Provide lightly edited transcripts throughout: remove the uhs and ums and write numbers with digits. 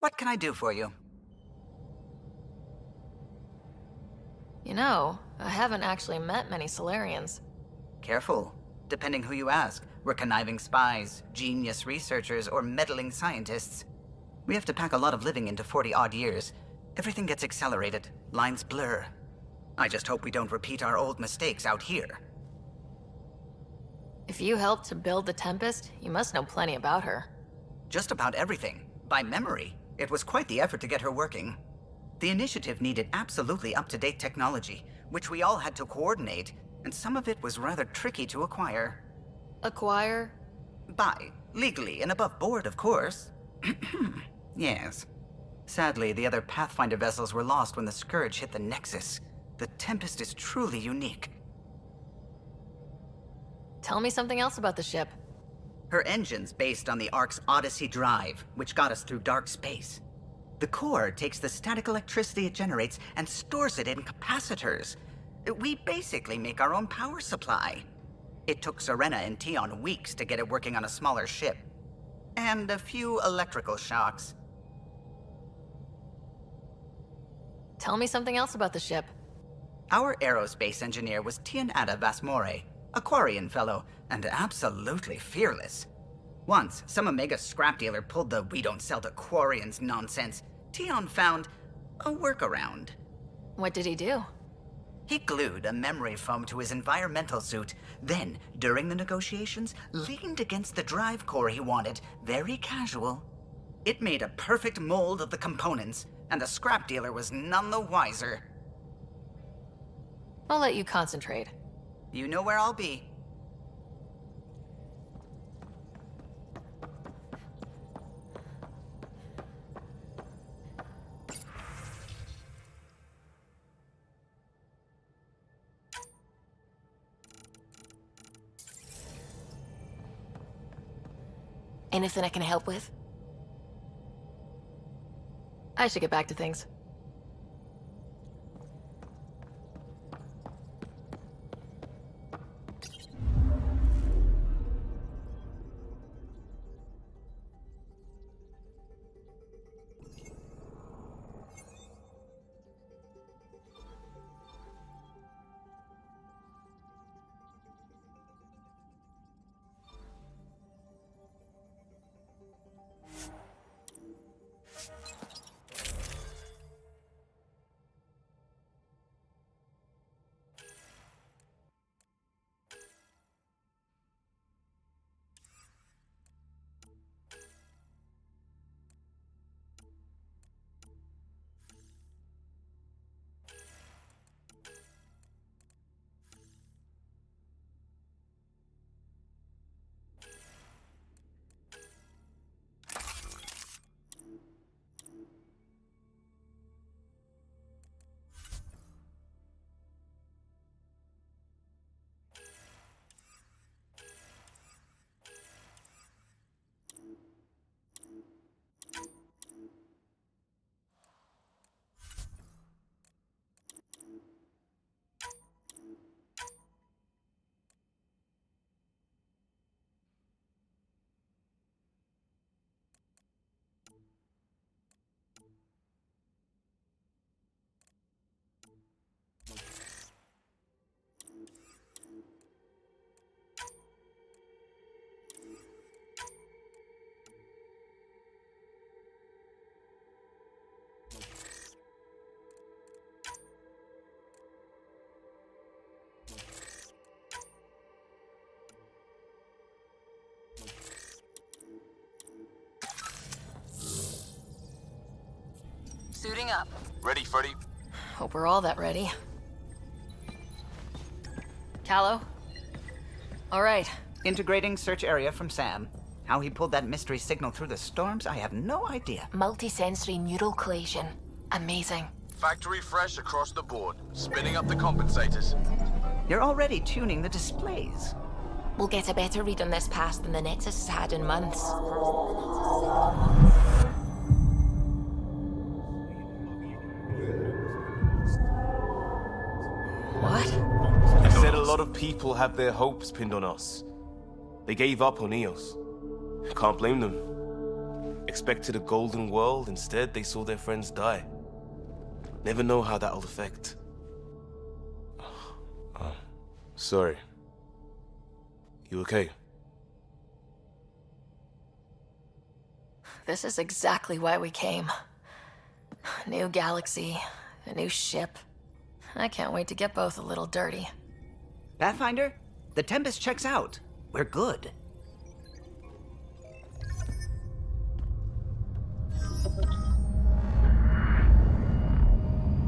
What can I do for you? You know, I haven't actually met many Solarians. Careful. Depending who you ask, we're conniving spies, genius researchers, or meddling scientists. We have to pack a lot of living into 40-odd years. Everything gets accelerated, lines blur. I just hope we don't repeat our old mistakes out here. If you helped to build the Tempest, you must know plenty about her. Just about everything. By memory. It was quite the effort to get her working. The initiative needed absolutely up-to-date technology, which we all had to coordinate, and some of it was rather tricky to acquire. Acquire? Buy. Legally and above board, of course. Yes. Sadly, the other Pathfinder vessels were lost when the Scourge hit the Nexus. The Tempest is truly unique. Tell me something else about the ship. Her engine's based on the Ark's Odyssey drive, which got us through dark space. The core takes the static electricity it generates and stores it in capacitors. We basically make our own power supply. It took Serena and Tion weeks to get it working on a smaller ship. And a few electrical shocks. Tell me something else about the ship. Our aerospace engineer was Tianada Vasmore, a Quarian fellow, and absolutely fearless. Once, some Omega scrap dealer pulled the "we don't sell to Quarians" nonsense. Tion found a workaround. What did he do? He glued a memory foam to his environmental suit, then, during the negotiations, leaned against the drive core he wanted, very casual. It made a perfect mold of the components, and the scrap dealer was none the wiser. I'll let you concentrate. You know where I'll be. Anything I can help with? I should get back to things. Suiting up. Ready, Freddy? Hope we're all that ready. Callow? All right. Integrating search area from Sam. How he pulled that mystery signal through the storms, I have no idea. Multisensory neural collation. Amazing. Factory fresh across the board. Spinning up the compensators. You're already tuning the displays. We'll get a better read on this pass than the Nexus has had in months. What? I said a lot of people have their hopes pinned on us. They gave up on Eos. Can't blame them. expected a golden world, instead they saw their friends die. Never know how that'll affect. Oh, sorry. You okay? This is exactly why we came. New galaxy, a new ship. I can't wait to get both a little dirty. Pathfinder, the Tempest checks out. We're good.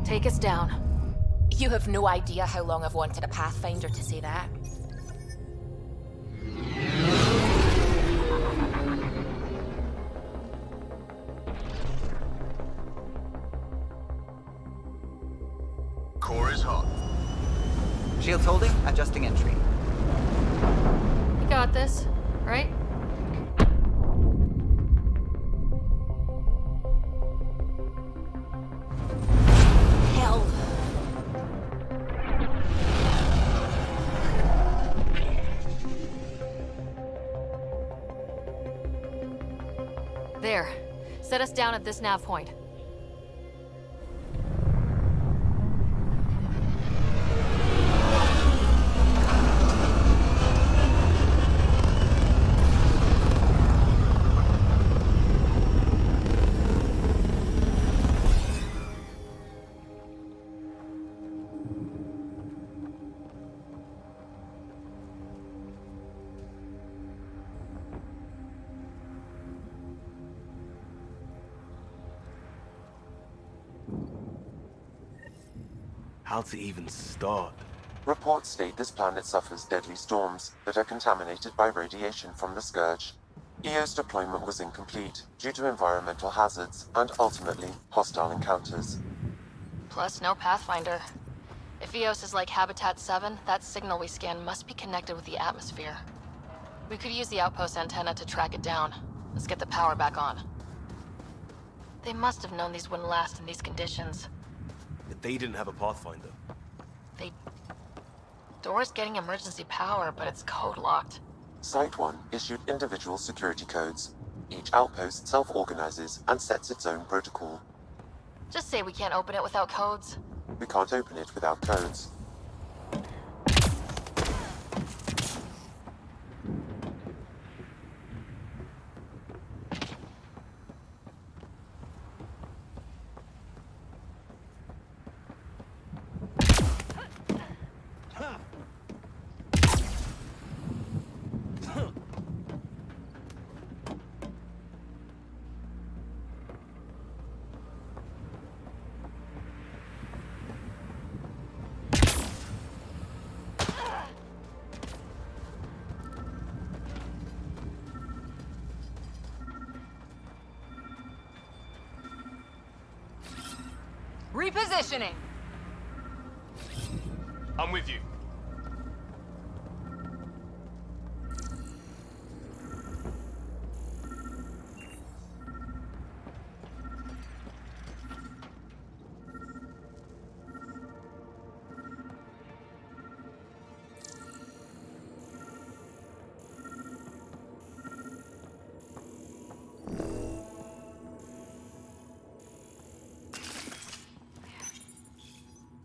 Take us down. You have no idea how long I've wanted a Pathfinder to say that. Core is hot. Shields holding, adjusting entry. You got this, right? Hell. There. Set us down at this nav point. How to even start? Reports state this planet suffers deadly storms that are contaminated by radiation from the Scourge. EO's deployment was incomplete due to environmental hazards and ultimately hostile encounters. Plus, no Pathfinder. If Eos is like Habitat 7, that signal we scan must be connected with the atmosphere. We could use the outpost antenna to track it down. Let's get the power back on. They must have known these wouldn't last in these conditions. They didn't have a Pathfinder. Door's getting emergency power, but it's code locked. Site 1 issued individual security codes. Each outpost self-organizes and sets its own protocol. Just say we can't open it without codes. We can't open it without codes. Repositioning. I'm with you.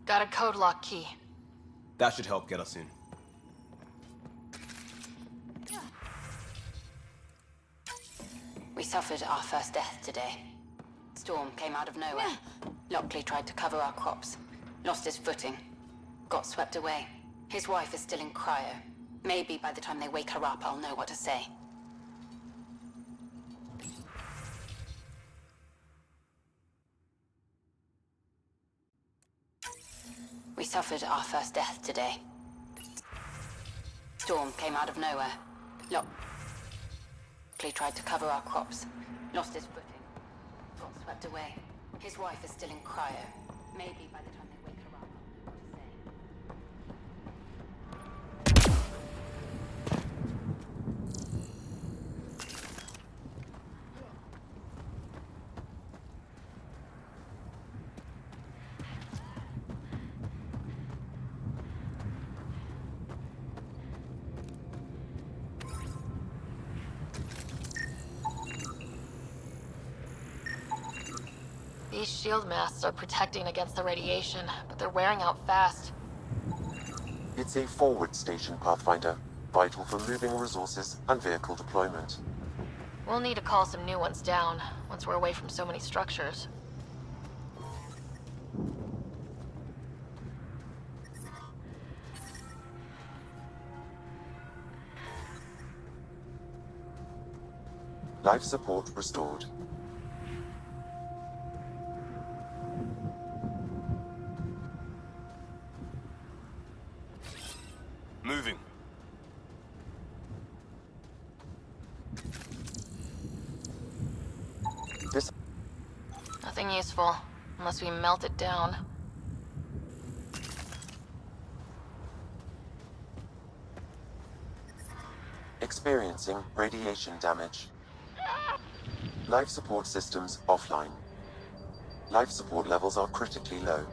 Got a code lock key. That should help get us in. We suffered our first death today. Storm came out of nowhere. Lockley tried to cover our crops. Lost his footing. Got swept away. His wife is still in cryo. Maybe by the time they wake her up, I'll know what to say. We suffered our first death today. Storm came out of nowhere. Lockley tried to cover our crops. Lost his footing. Got swept away. His wife is still in cryo. Maybe by the time they wake her up, I'll know what to say. These shield masts are protecting against the radiation, but they're wearing out fast. It's a forward station, Pathfinder, vital for moving resources and vehicle deployment. We'll need to call some new ones down, once we're away from so many structures. Life support restored. Moving. This Nothing useful, unless we melt it down. experiencing radiation damage. Life support systems offline. Life support levels are critically low.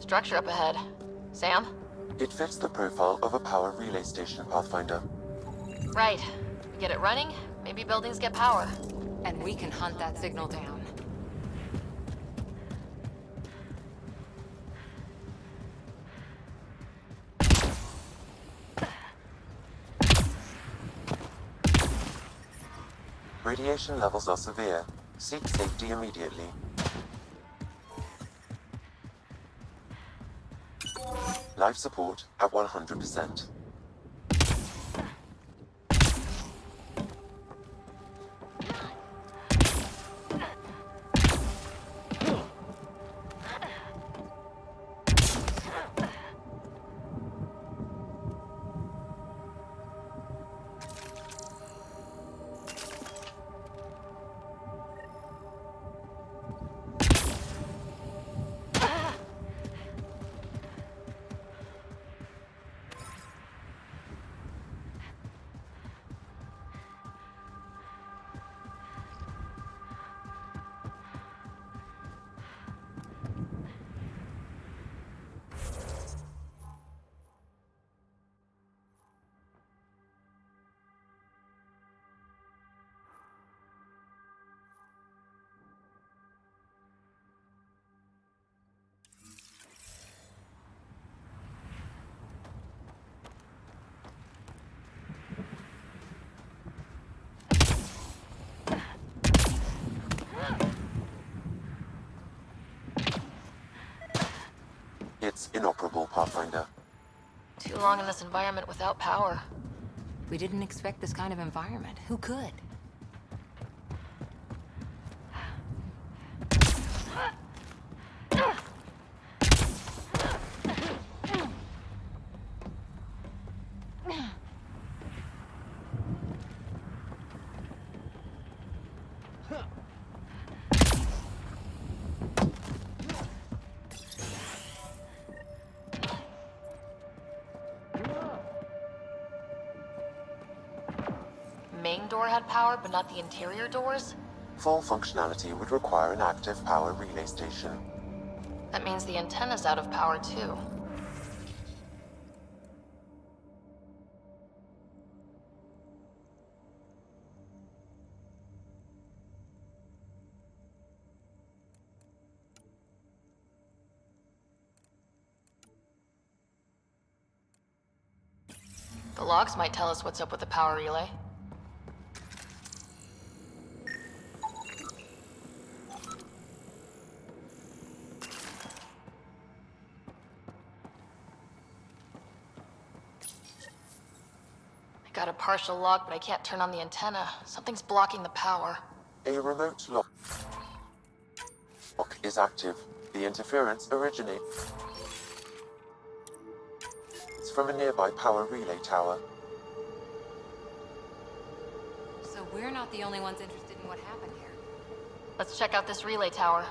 Structure up ahead. Sam? It fits the profile of a power relay station, Pathfinder. Right. We get it running, maybe buildings get power. And we can hunt that signal down. Radiation levels are severe. Seek safety immediately. Life support at 100%. It's inoperable, Pathfinder. Too long in this environment without power. We didn't expect this kind of environment. Who could? Main door had power, but not the interior doors? Full functionality would require an active power relay station. That means the antenna's out of power too. The logs might tell us what's up with the power relay. I got a partial log, but I can't turn on the antenna. Something's blocking the power. A remote lock is active. The interference originates from a nearby power relay tower. So we're not the only ones interested in what happened here. Let's check out this relay tower.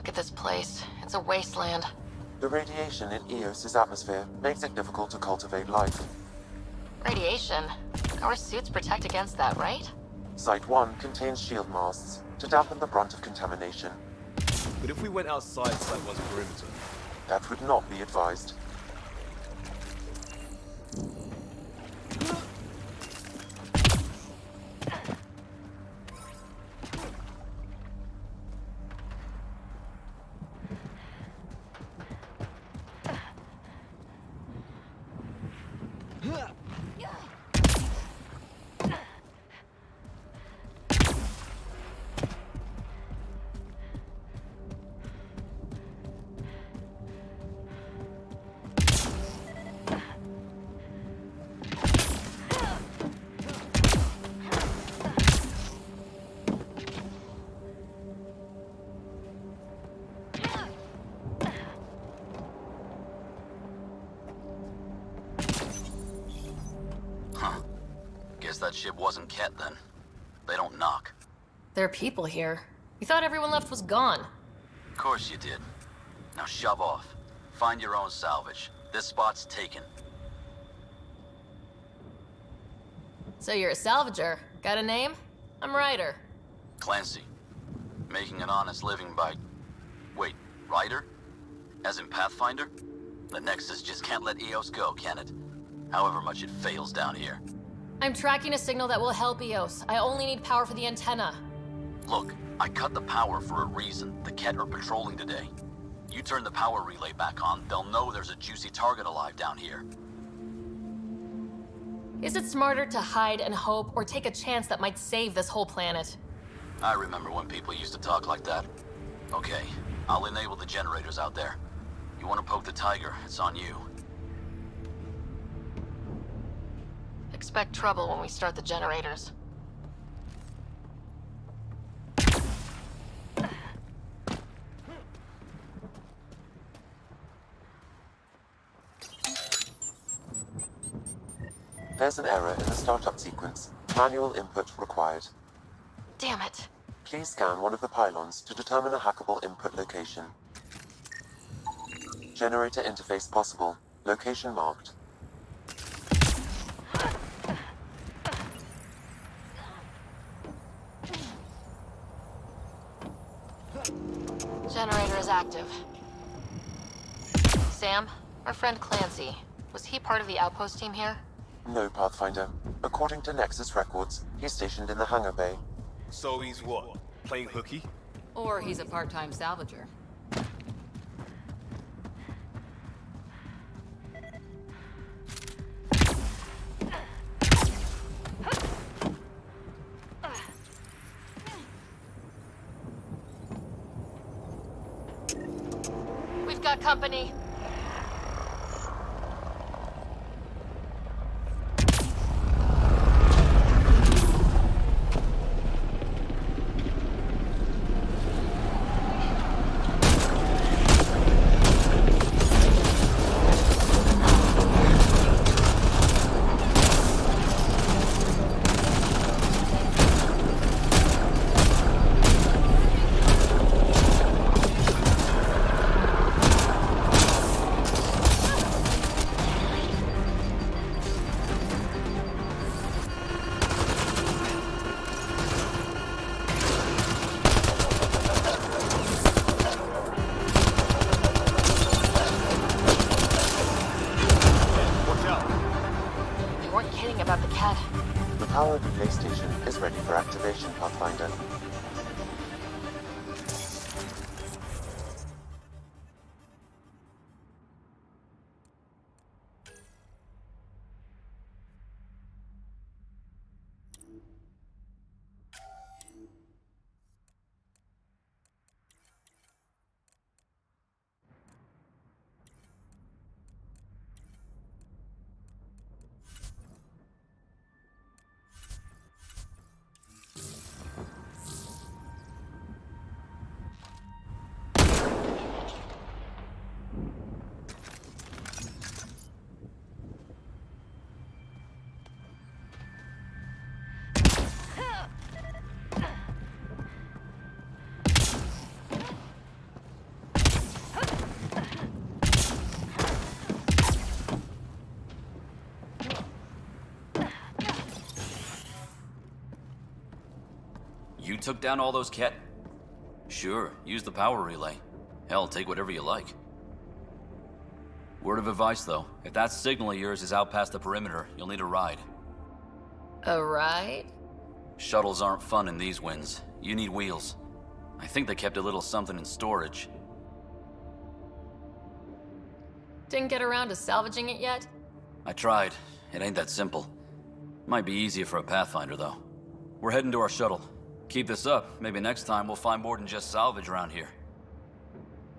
Look at this place. It's a wasteland. The radiation in Eos's atmosphere makes it difficult to cultivate life. Radiation? Our suits protect against that, right? Site 1 contains shield masts to dampen the brunt of contamination. But if we went outside Site 1's perimeter, That would not be advised. Guess that ship wasn't Ket then. They don't knock. There are people here. You thought everyone left was gone. Of course you did. Now shove off. Find your own salvage. This spot's taken. So you're a salvager. Got a name? I'm Ryder. Clancy. Making an honest living by... Wait, Ryder? As in Pathfinder? The Nexus just can't let Eos go, can it? However much it fails down here. I'm tracking a signal that will help Eos. I only need power for the antenna. Look, I cut the power for a reason. The Ket are patrolling today. You turn the power relay back on, they'll know there's a juicy target alive down here. Is it smarter to hide and hope, or take a chance that might save this whole planet? I remember when people used to talk like that. Okay, I'll enable the generators out there. You want to poke the tiger, it's on you. Expect trouble when we start the generators. There's an error in the startup sequence. Manual input required. Damn it. Please scan one of the pylons to determine a hackable input location. Generator interface possible. Location marked. Generator is active. Sam, our friend Clancy, was he part of the outpost team here? No, Pathfinder. According to Nexus records, he's stationed in the hangar bay. so he's what? Playing hooky? Or he's a part-time salvager. We've got company. They weren't kidding about the cat. The power relay station is ready for activation, Pathfinder. You took down all those cat... Sure, use the power relay. Hell, take whatever you like. Word of advice, though. If that signal of yours is out past the perimeter, you'll need a ride. A ride? Shuttles aren't fun in these winds. You need wheels. I think they kept a little something in storage. Didn't get around to salvaging it yet? I tried. It ain't that simple. Might be easier for a Pathfinder, though. We're heading to our shuttle. Keep this up. Maybe next time we'll find more than just salvage around here.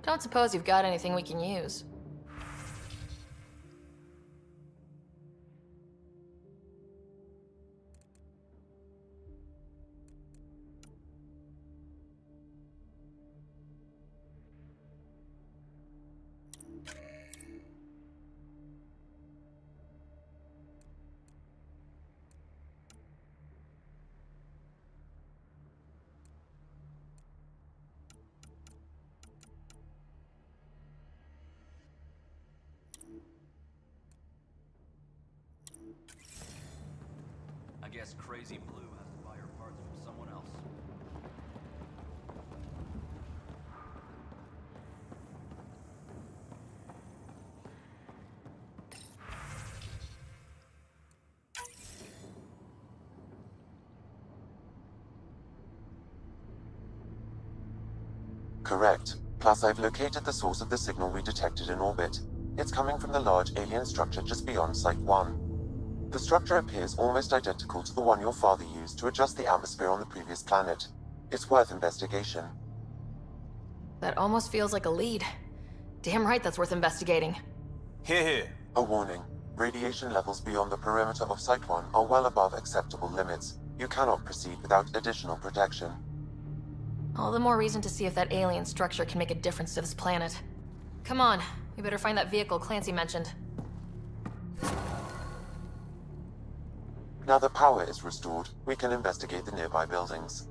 Don't suppose you've got anything we can use. I guess Crazy Blue has to buy her parts from someone else. Correct. Plus, I've located the source of the signal we detected in orbit. It's coming from the large alien structure just beyond Site 1. The structure appears almost identical to the one your father used to adjust the atmosphere on the previous planet. It's worth investigation. That almost feels like a lead. Damn right that's worth investigating. Here, here. A warning. Radiation levels beyond the perimeter of Site 1 are well above acceptable limits. You cannot proceed without additional protection. All the more reason to see if that alien structure can make a difference to this planet. Come on, we better find that vehicle Clancy mentioned. Now that power is restored, we can investigate the nearby buildings.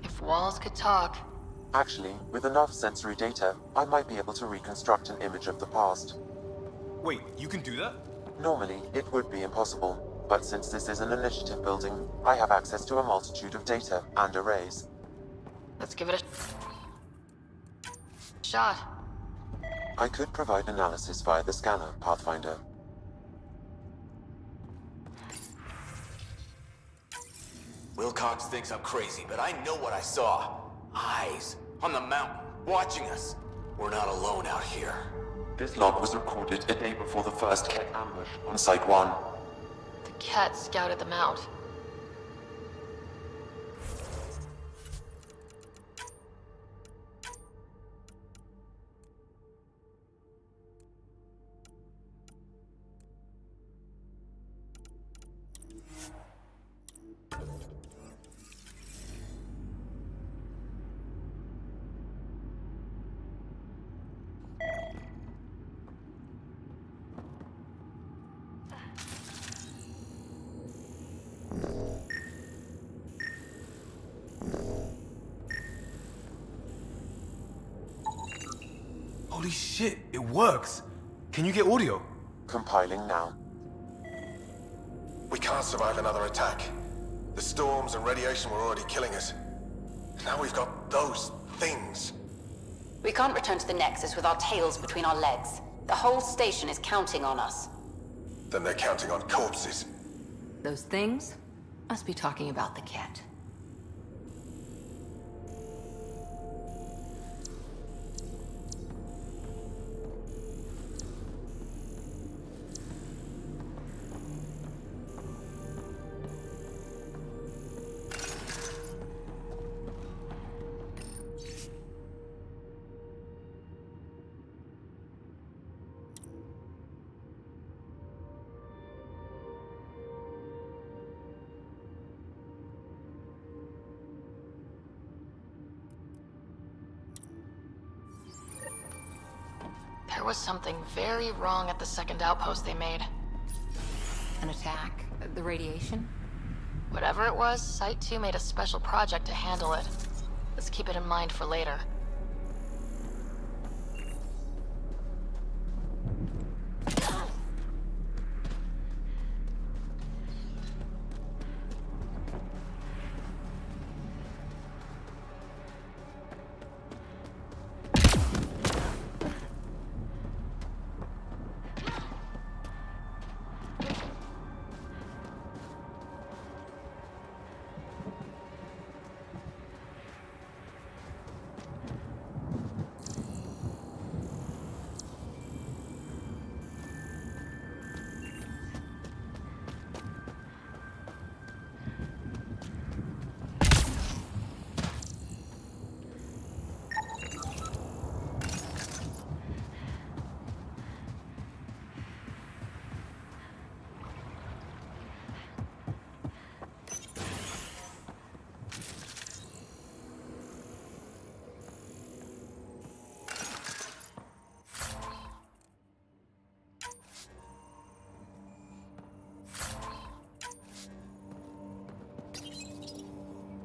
If walls could talk. Actually, with enough sensory data, I might be able to reconstruct an image of the past. Wait, you can do that? Normally, it would be impossible, but since this is an initiative building, I have access to a multitude of data and arrays. Let's give it a shot. I could provide analysis via the scanner, Pathfinder. Wilcox thinks I'm crazy, but I know what I saw. Eyes on the mountain, watching us. We're not alone out here. This log was recorded a day before the first Ket ambush on Site 1. The cat scouted them out. Holy shit, it works. Can you get audio? Compiling now. We can't survive another attack. The storms and radiation were already killing us. Now we've got those things. We can't return to the Nexus with our tails between our legs. The whole station is counting on us. Then they're counting on corpses. Those things must be talking about the cat. was something very wrong at the second outpost they made. An attack? The radiation? Whatever it was, Site 2 made a special project to handle it. Let's keep it in mind for later.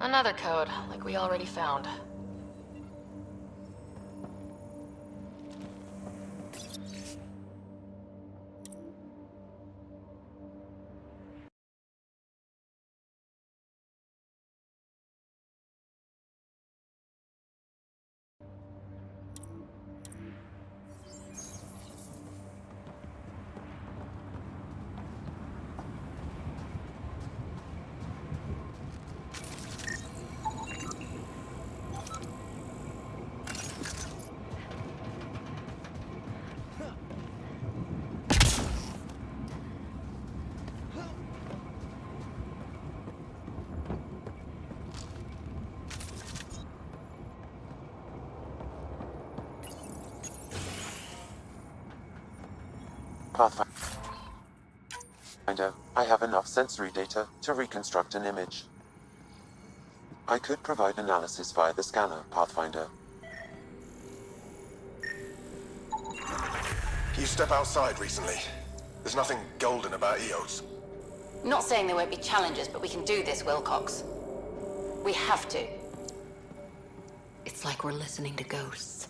Another code, like we already found. Pathfinder, I have enough sensory data to reconstruct an image. I could provide analysis via the scanner, Pathfinder. You step outside recently. There's nothing golden about Eos. Not saying there won't be challenges, but we can do this, Wilcox. We have to. It's like we're listening to ghosts.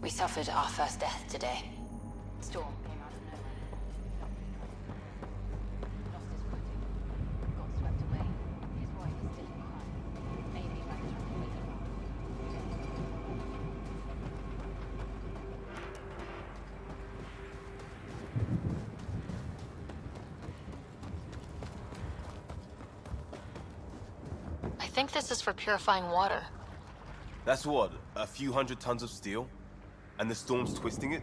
We suffered our first death today. Storm came out of nowhere. Lost his footing. Got swept away. His wife is still in crime. Maybe back to Andromeda. I think this is for purifying water. That's what, a few hundred tons of steel? And the storm's twisting it?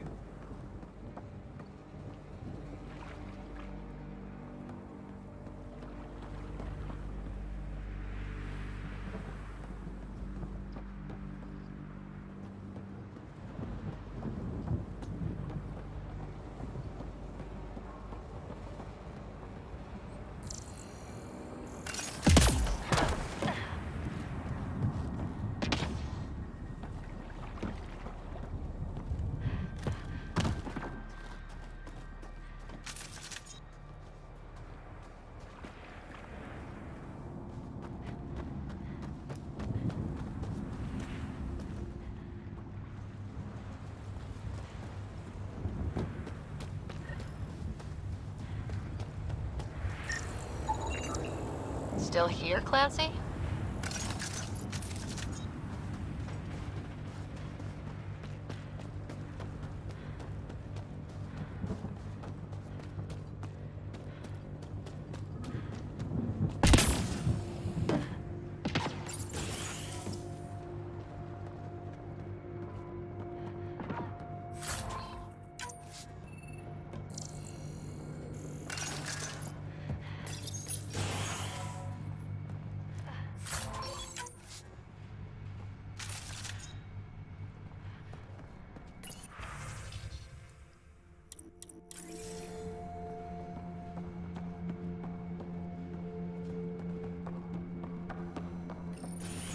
Still here, Clancy?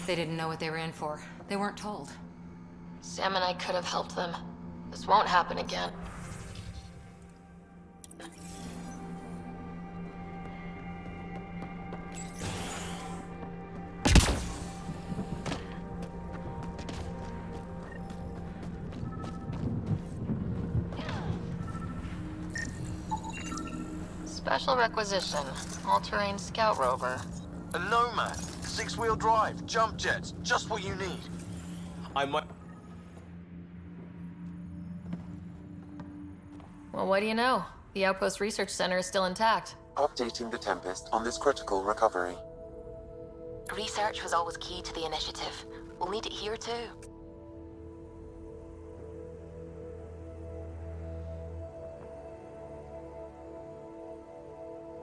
They didn't know what they were in for. They weren't told. Sam and I could have helped them. This won't happen again. Special requisition. All-terrain scout rover. A Nomad, 6-wheel drive, jump jets, just what you need. I might. Well, what do you know? The Outpost Research Center is still intact. Updating the Tempest on this critical recovery. Research was always key to the initiative. We'll need it here too.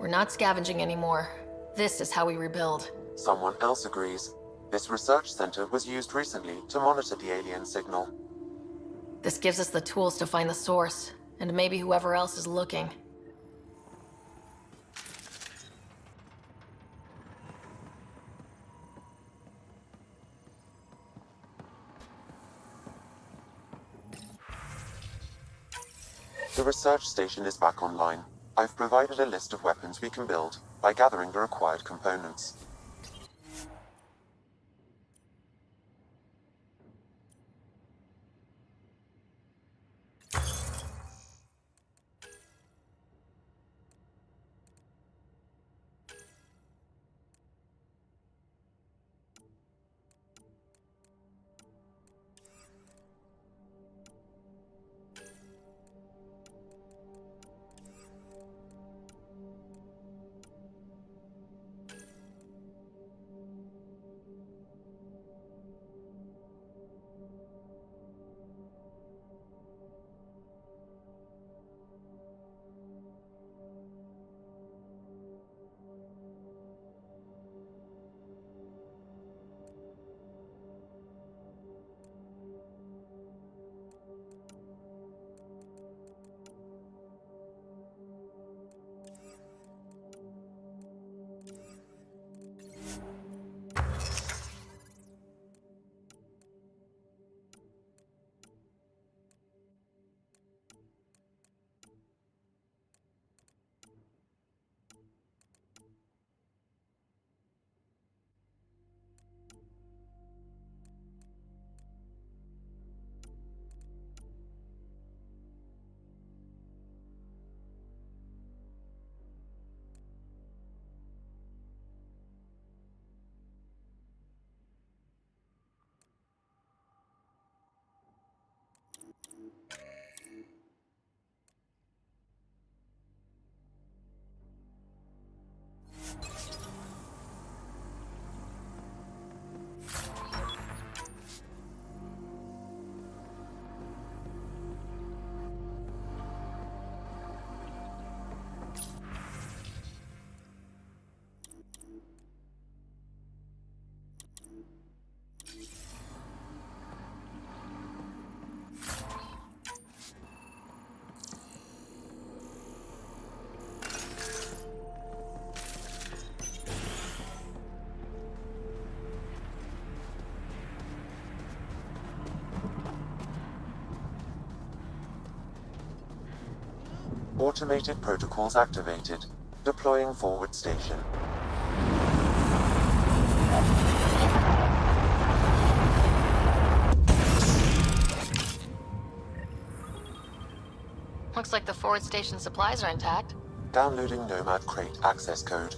We're not scavenging anymore. This is how we rebuild. Someone else agrees. This research center was used recently to monitor the alien signal. This gives us the tools to find the source, and maybe whoever else is looking. The research station is back online. I've provided a list of weapons we can build by gathering the required components. Automated protocols activated. Deploying forward station. Looks like the forward station supplies are intact. Downloading Nomad Crate access code.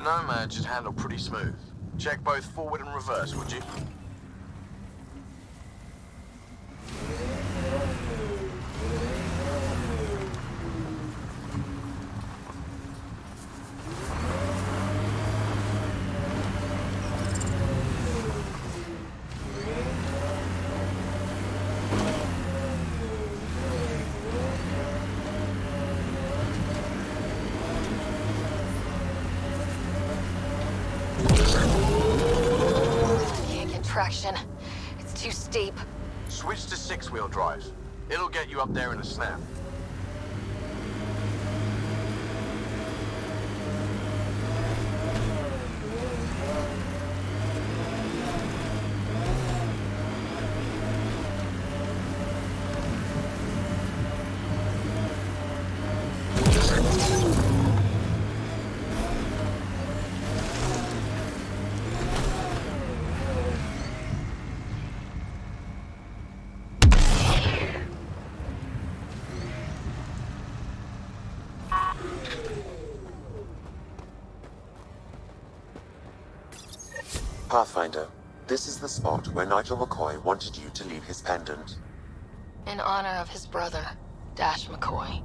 Nomad should handle pretty smooth. Check both forward and reverse, would you? Can't get traction. It's too steep. Switch to six-wheel drive. It'll get you up there in a snap. Pathfinder, this is the spot where Nigel McCoy wanted you to leave his pendant. In honor of his brother, Dash McCoy.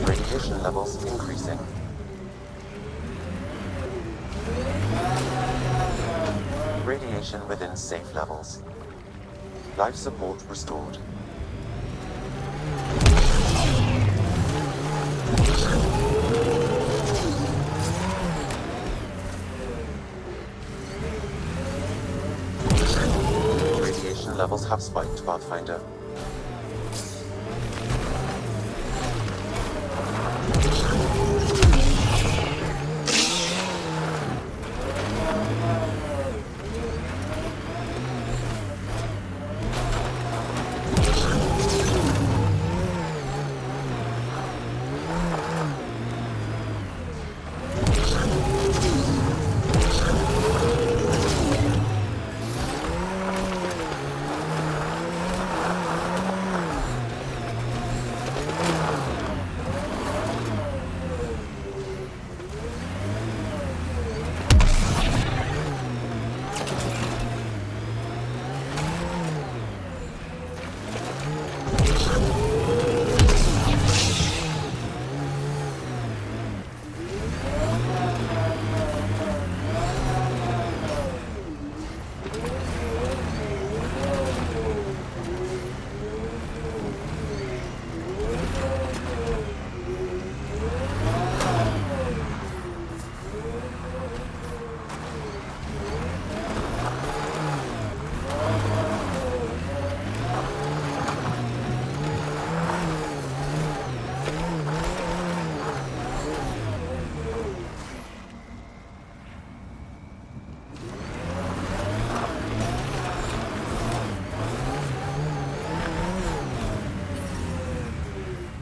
Radiation levels increasing. Radiation within safe levels. Life support restored. Radiation levels have spiked, Pathfinder.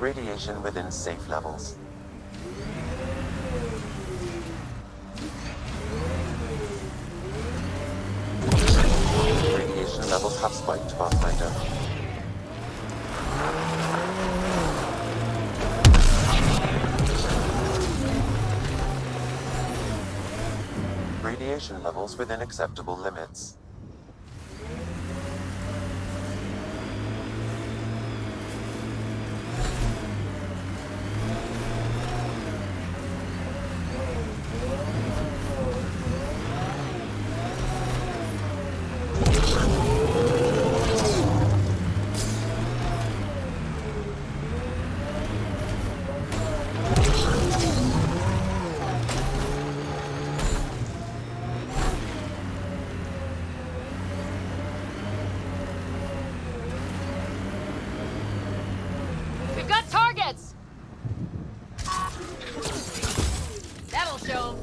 Radiation within safe levels. Radiation levels have spiked, Pathfinder. radiation levels within acceptable limits. We've got targets! That'll show 'em.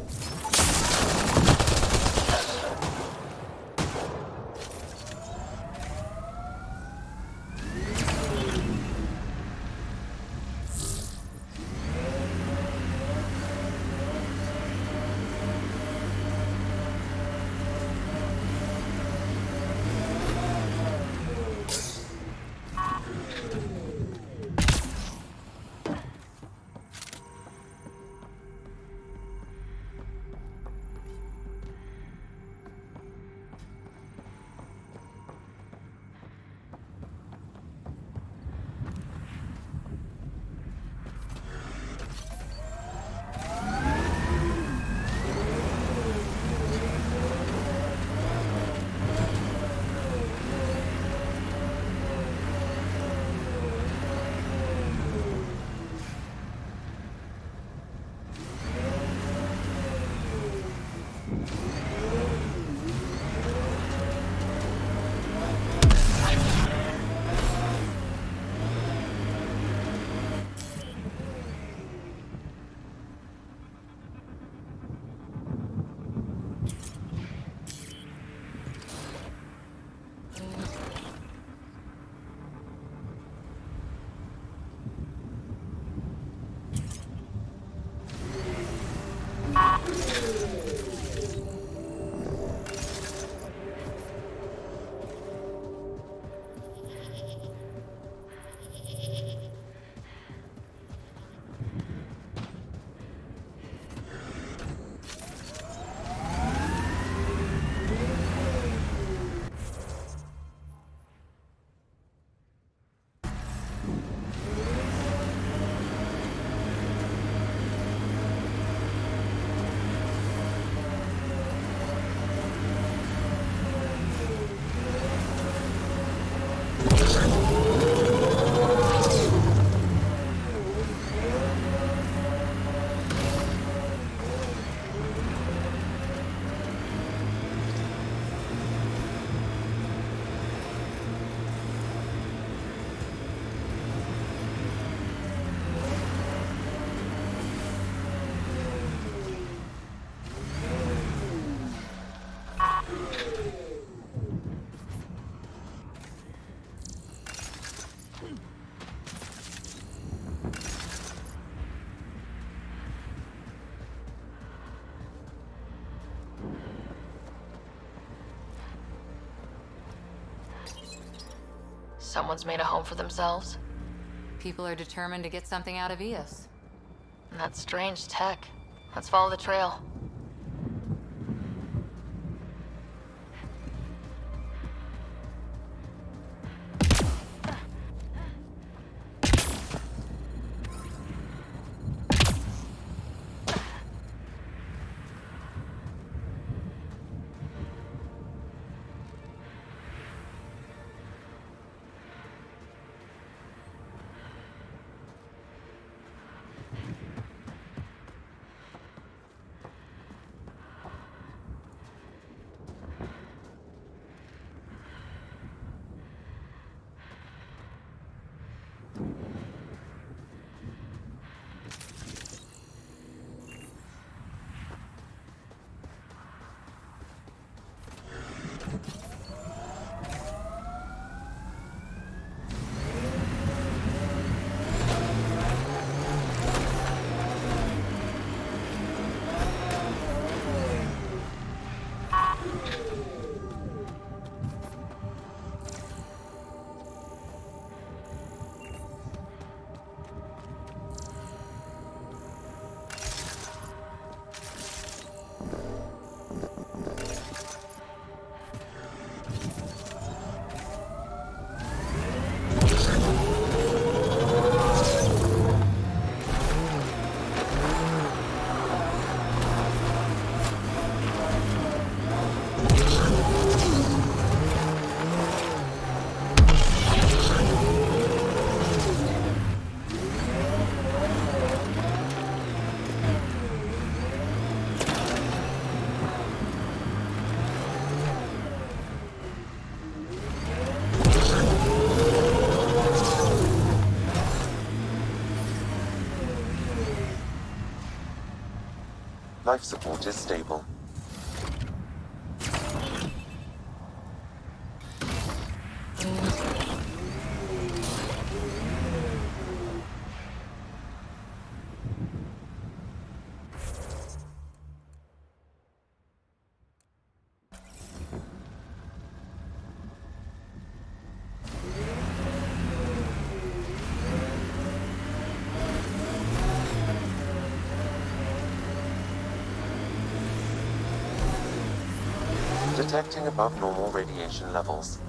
Someone's made a home for themselves. People are determined to get something out of Eos. And that's strange tech. Let's follow the trail. Life support is stable. Detecting above normal radiation levels.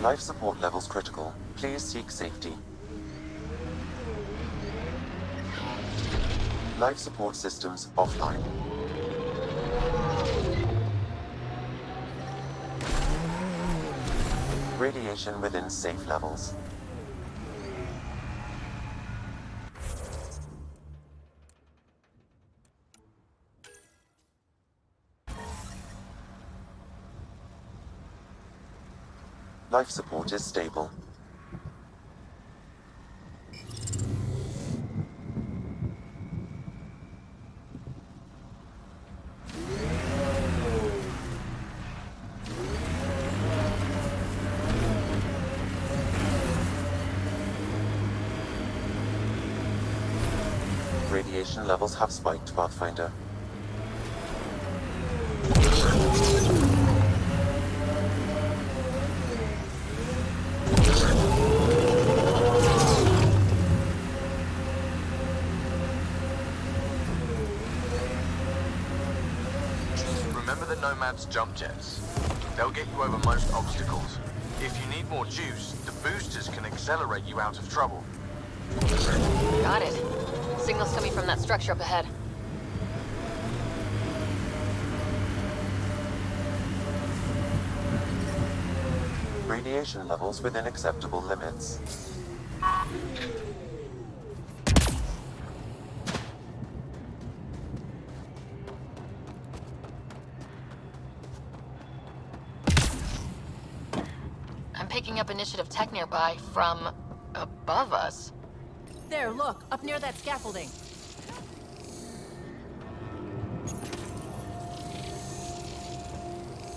Life support levels critical. Please seek safety. Life support systems offline. Radiation within safe levels. Life support is stable. Radiation levels have spiked, Pathfinder. Remember the Nomad's jump jets? They'll get you over most obstacles. If you need more juice, the boosters can accelerate you out of trouble. Got it. Signal's coming from that structure up ahead. Radiation levels within acceptable limits. I'm picking up initiative tech nearby from above us. There, look, up near that scaffolding.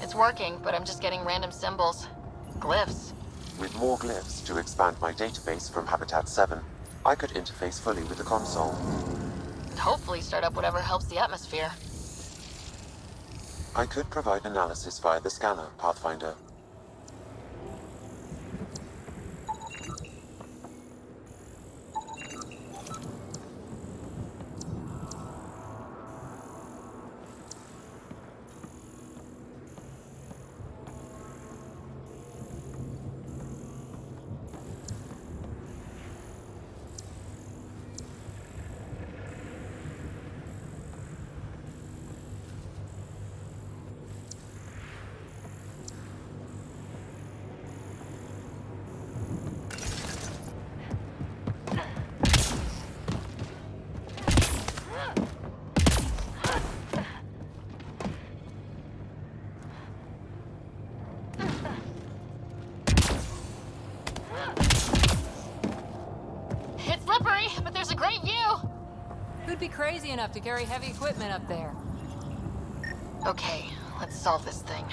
It's working, but I'm just getting random symbols. Glyphs. With more glyphs to expand my database from Habitat 7, I could interface fully with the console. And hopefully start up whatever helps the atmosphere. I could provide analysis via the scanner, Pathfinder. But there's a great view! Who'd be crazy enough to carry heavy equipment up there? Okay, Let's solve this thing.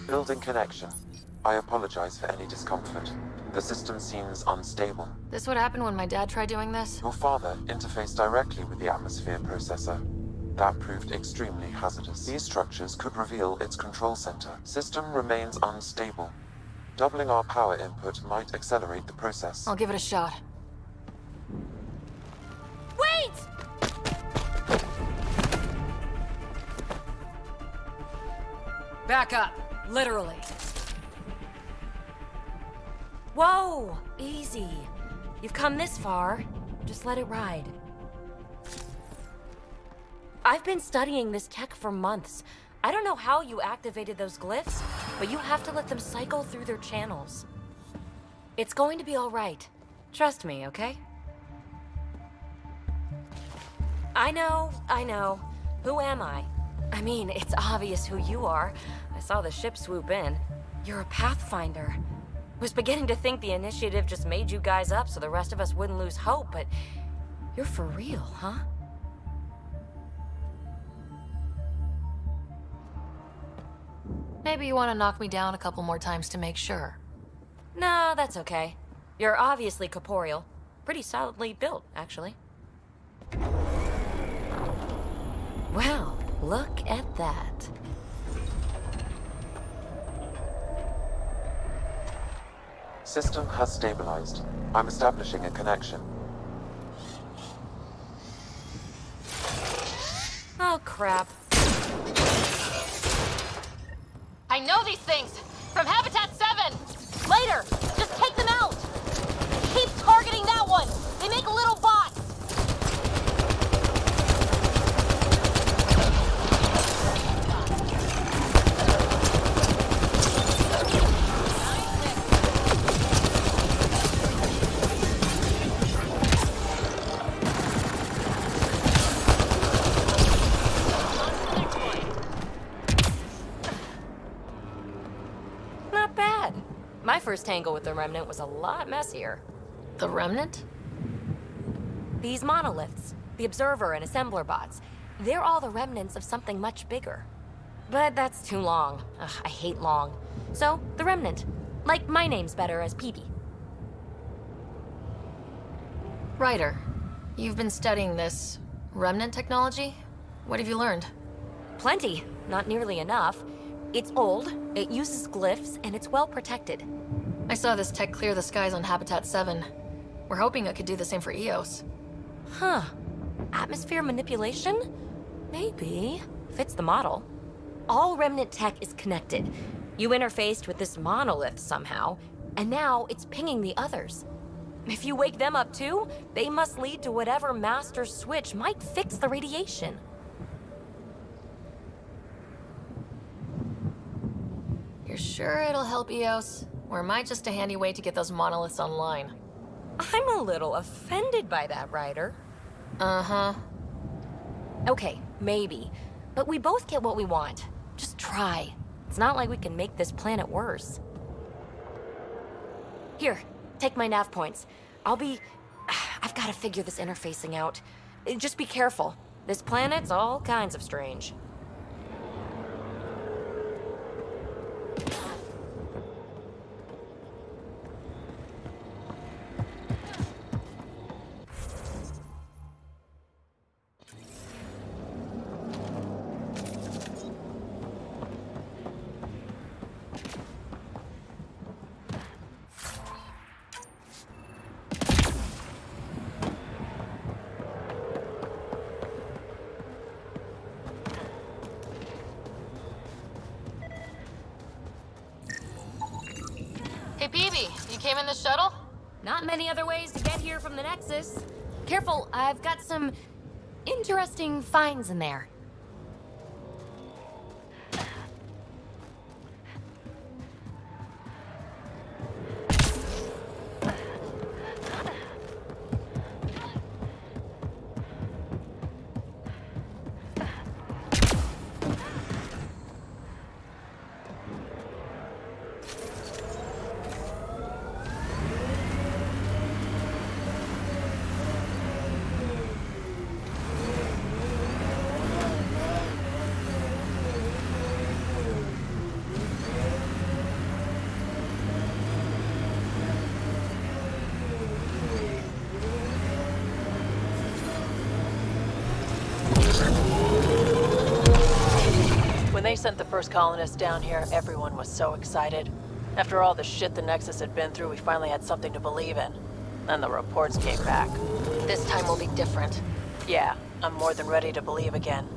Building connection. I apologize for any discomfort. The system seems unstable. This would happen when my dad tried doing this? Your father interfaced directly with the atmosphere processor. That proved extremely hazardous. These structures could reveal its control center. System remains unstable. Doubling our power input might accelerate the process. I'll give it a shot. Wait! Back up. Literally. Whoa! Easy. You've come this far. Just let it ride. I've been studying this tech for months. I don't know how you activated those glyphs, but you have to let them cycle through their channels. It's going to be all right. Trust me, okay? I know. Who am I? I mean, it's obvious who you are. I saw the ship swoop in. You're a Pathfinder. Was beginning to think the initiative just made you guys up so the rest of us wouldn't lose hope, but you're for real, huh? Maybe you want to knock me down a couple more times to make sure. No, that's okay. You're obviously corporeal. Pretty solidly built, actually. Well, look at that. System has stabilized. I'm establishing a connection. Oh, crap. I know these things! From Habitat 7! Later! Just take them out! Keep targeting that one! They make little bots! Not bad. My first tangle with the Remnant was a lot messier. The Remnant? These monoliths, the Observer and Assembler bots, they're all the remnants of something much bigger. But that's too long. Ugh, I hate long. So, the Remnant. Like, my name's better as PB. Ryder, you've been studying this Remnant technology? What have you learned? Plenty. Not nearly enough. It's old, it uses glyphs, and it's well protected. I saw this tech clear the skies on Habitat 7. We're hoping it could do the same for EOS. Huh. Atmosphere manipulation? Maybe. Fits the model. All Remnant tech is connected. You interfaced with this monolith somehow, and now it's pinging the others. If you wake them up too, they must lead to whatever master switch might fix the radiation. You're sure it'll help EOS? Or am I just a handy way to get those monoliths online? I'm a little offended by that, Ryder. Uh-huh. Okay, maybe. But we both get what we want. Just try. It's not like we can make this planet worse. Here, take my nav points. I've got to figure this interfacing out. Just be careful. This planet's all kinds of strange. Hey, Peavy, you came in the shuttle? Not many other ways to get here from the Nexus. Careful, I've got some interesting finds in there. they sent the first colonists down here, everyone was so excited. After all the shit the Nexus had been through, we finally had something to believe in. Then the reports came back. This time will be different. Yeah, I'm more than ready to believe again.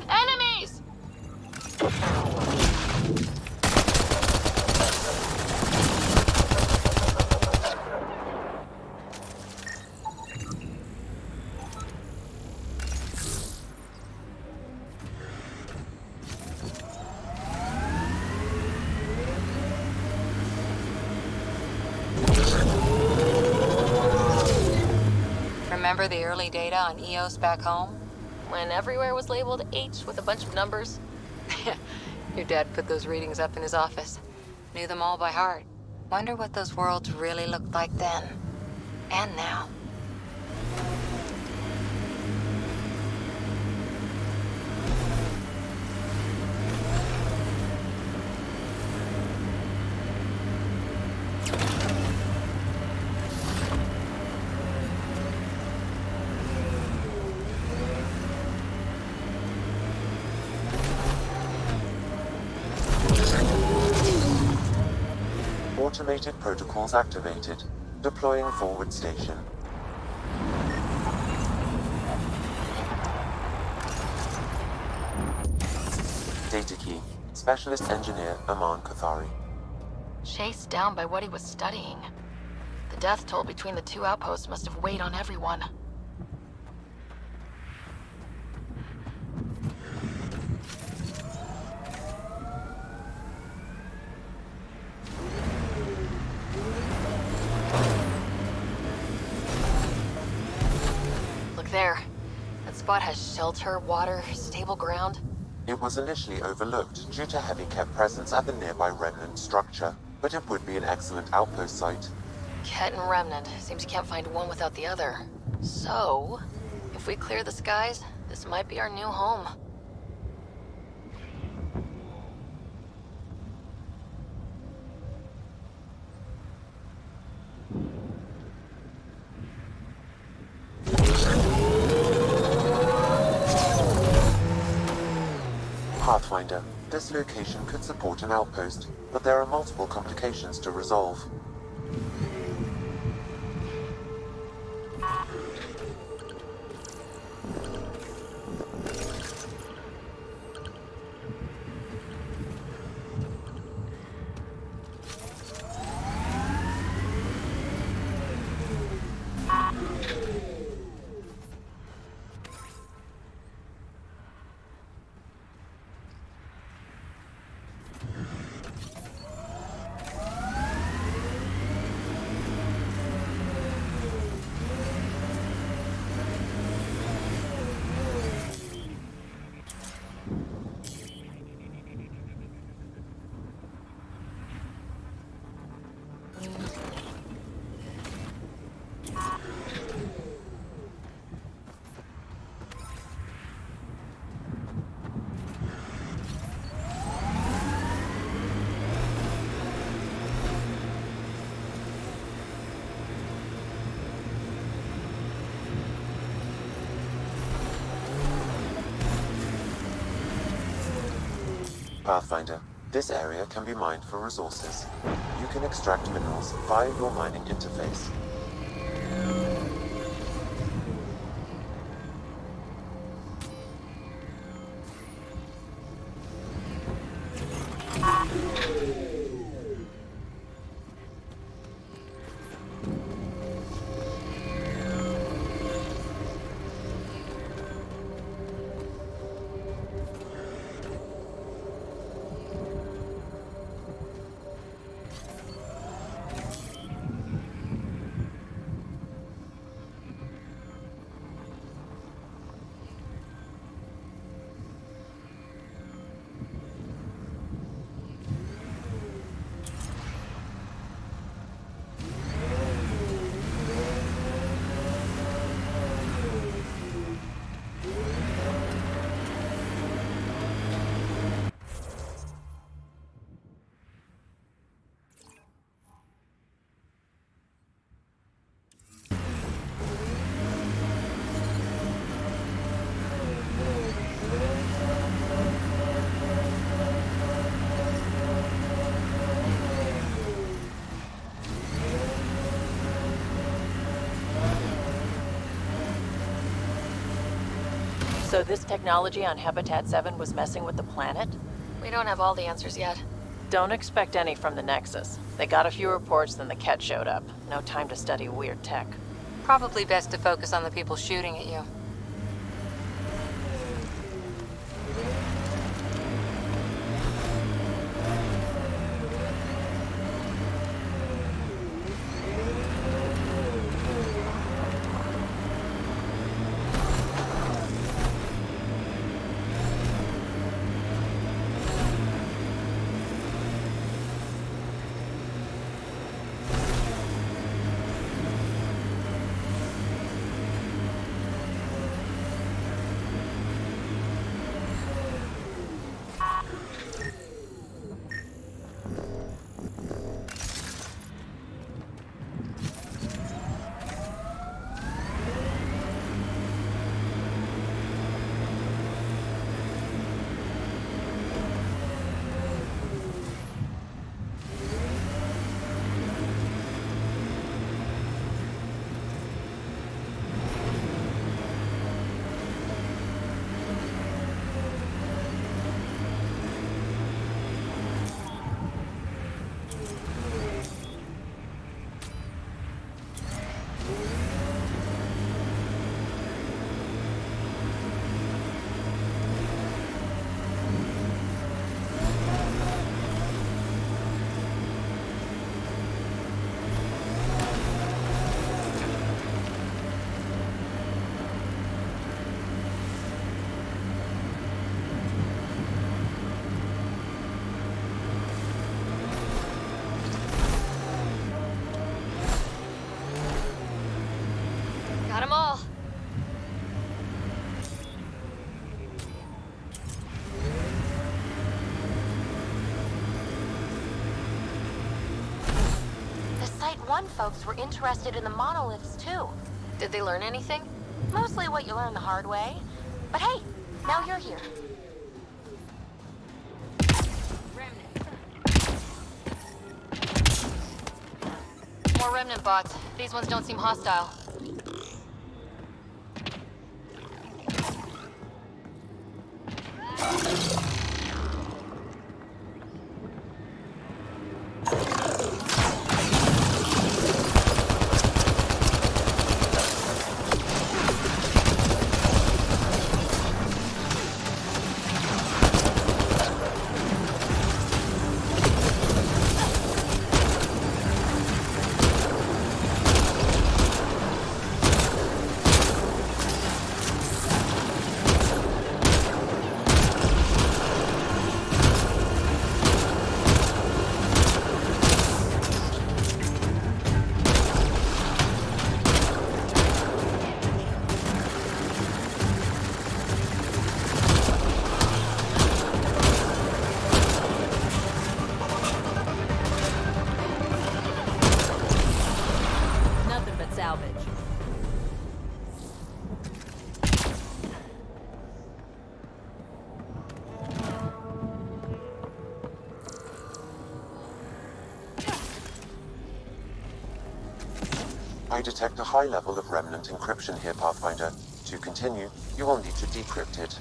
Enemies! Remember the early data on EOS back home? When everywhere was labeled H with a bunch of numbers. Your dad put those readings up in his office. Knew them all by heart. Wonder what those worlds really looked like then. And now. Automated protocols activated. Deploying forward station. Data key. Specialist Engineer Aman Kathari. Chased down by what he was studying. The death toll between the two outposts must have weighed on everyone. Look there. That spot has shelter, water, stable ground. It was initially overlooked due to heavy Ket presence at the nearby remnant structure, but it would be an excellent outpost site. Ket and Remnant. Seems you can't find one without the other. So, if we clear the skies, this might be our new home. Pathfinder, this location could support an outpost, but there are multiple complications to resolve. Pathfinder, this area can be mined for resources. You can extract minerals via your mining interface. So this technology on Habitat 7 was messing with the planet? We don't have all the answers yet. Don't expect any from the Nexus. They got a few reports, then the Ket showed up. No time to study weird tech. Probably best to focus on the people shooting at you. Got them all. The Site 1 folks were interested in the monoliths, too. Did they learn anything? Mostly what you learn the hard way. But hey, now you're here. More remnant bots. These ones don't seem hostile. I detect a high level of remnant encryption here, Pathfinder. To continue, you will need to decrypt it.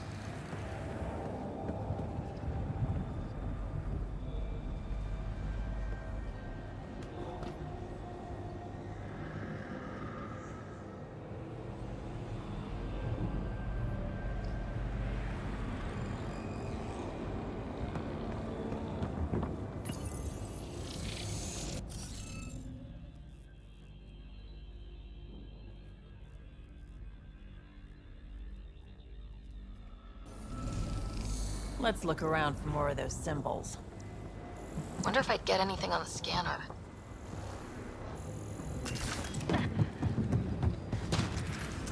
Let's look around for more of those symbols. Wonder if I'd get anything on the scanner.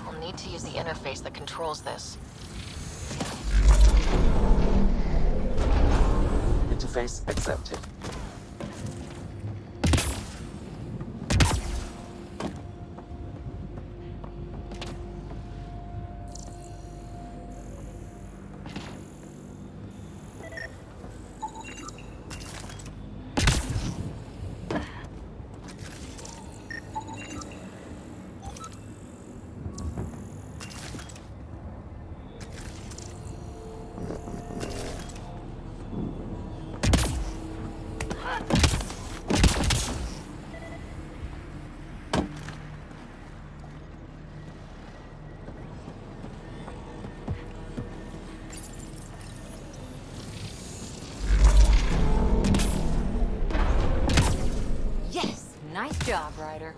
I'll need to use the interface that controls this. Interface accepted. Yes! Nice job, Ryder.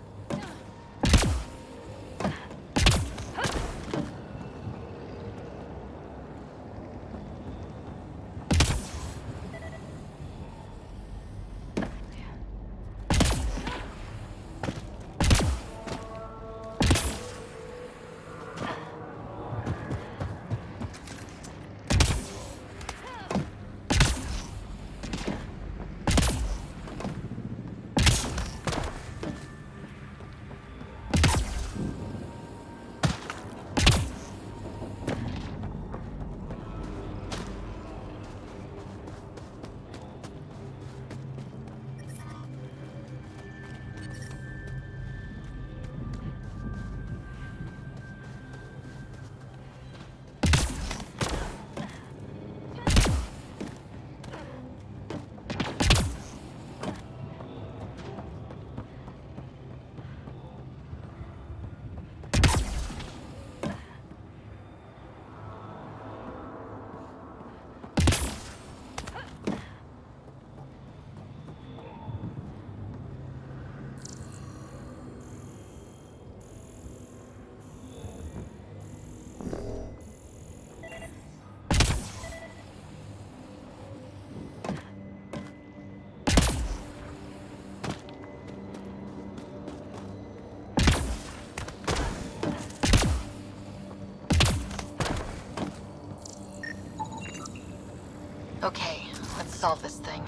Okay, let's solve this thing.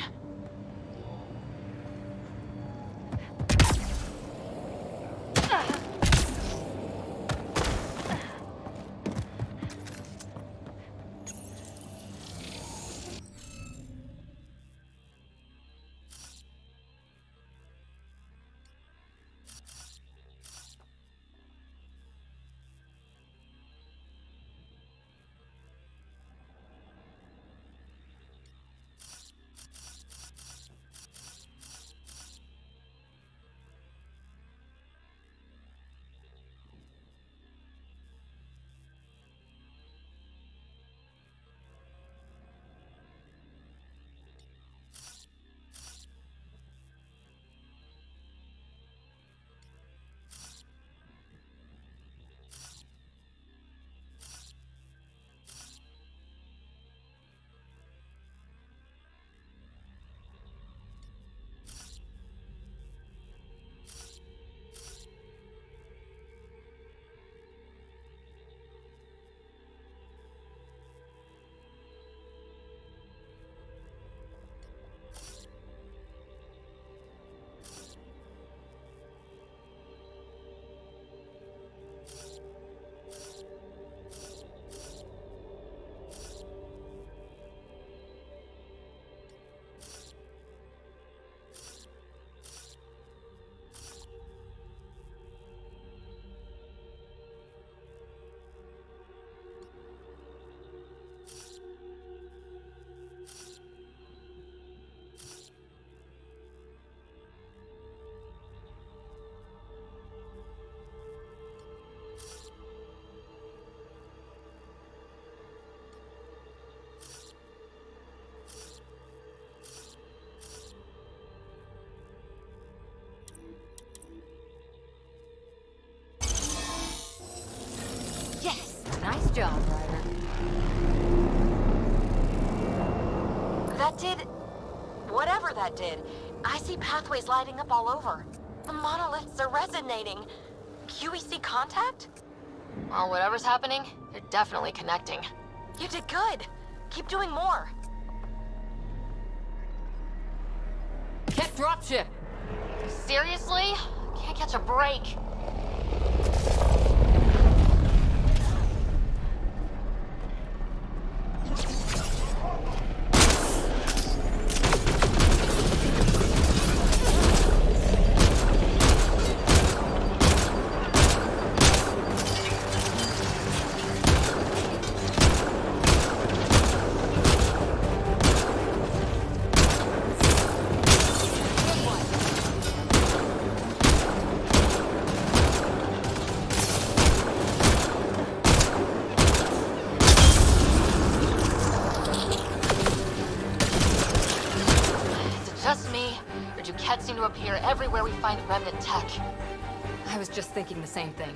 That did... whatever that did. I see pathways lighting up all over. The monoliths are resonating. QEC contact? Well, whatever's happening, you're definitely connecting. You did good. Keep doing more. Get dropship! Seriously? Can't catch a break. Just me, or do Kets seem to appear everywhere we find remnant tech? I was just thinking the same thing.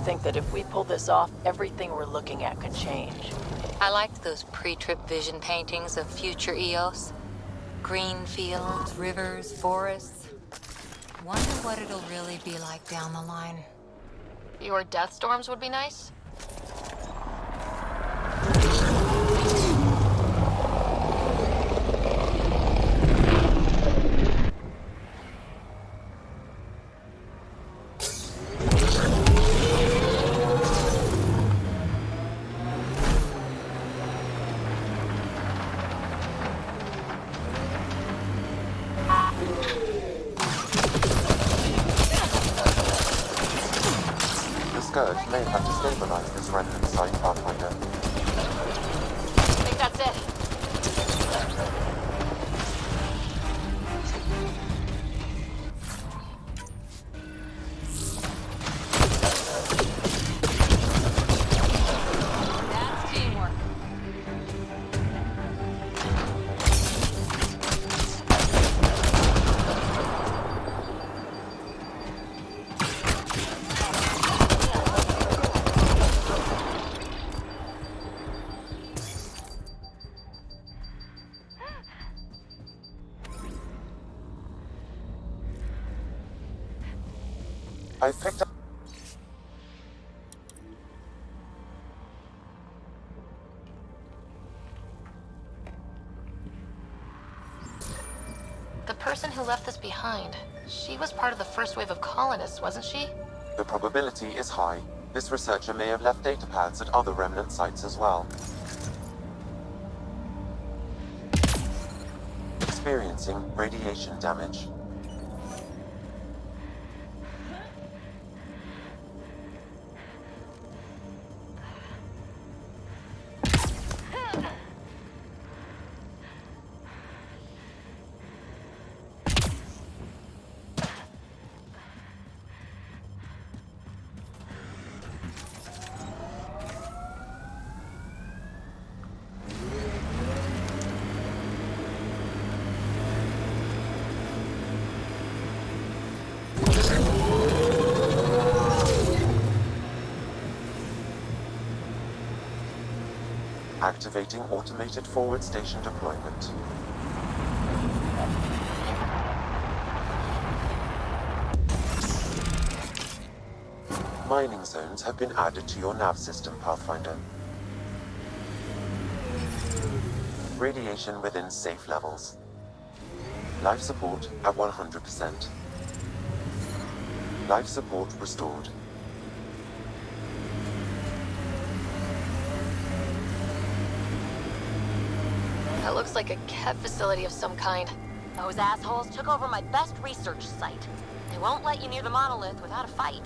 Think that if we pull this off, everything we're looking at could change. I liked those pre-trip vision paintings of future Eos. Green fields, rivers, forests. Wonder what it'll really be like down the line. Fewer death storms would be nice. Scourge may have to stabilize this remnant site Pathfinder. I think that's it. I've picked up. The person who left this behind, she was part of the first wave of colonists, wasn't she? The probability is high. This researcher may have left data pads at other remnant sites as well. Experiencing radiation damage. Activating automated forward station deployment. Mining zones have been added to your nav system, Pathfinder. Radiation within safe levels. Life support at 100%. Life support restored. That looks like a Ket facility of some kind. Those assholes took over my best research site. They won't let you near the monolith without a fight.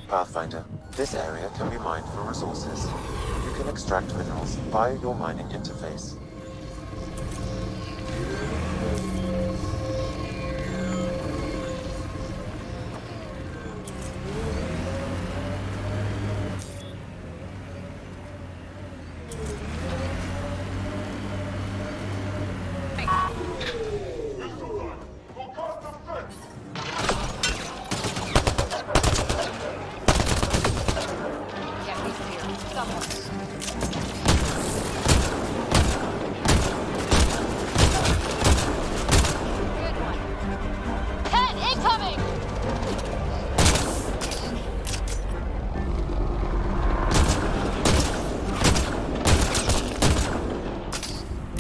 Pathfinder, this area can be mined for resources. You can extract minerals via your mining interface.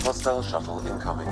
Hostile shuttle incoming.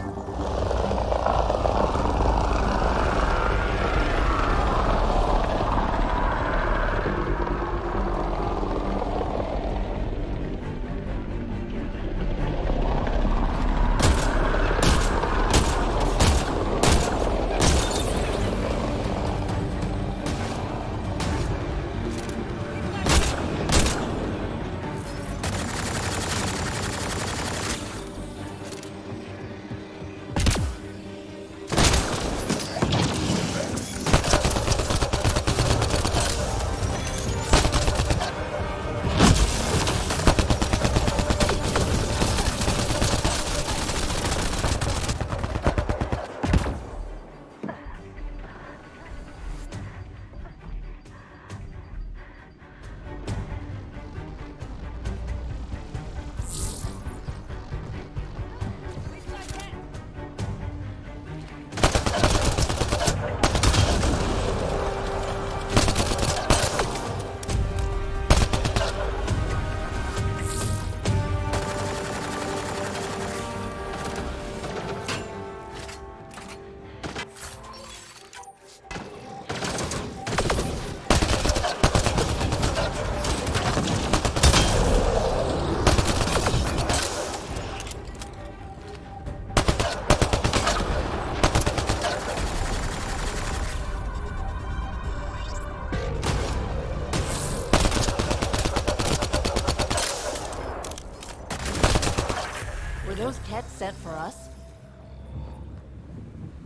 Were those Kets sent for us?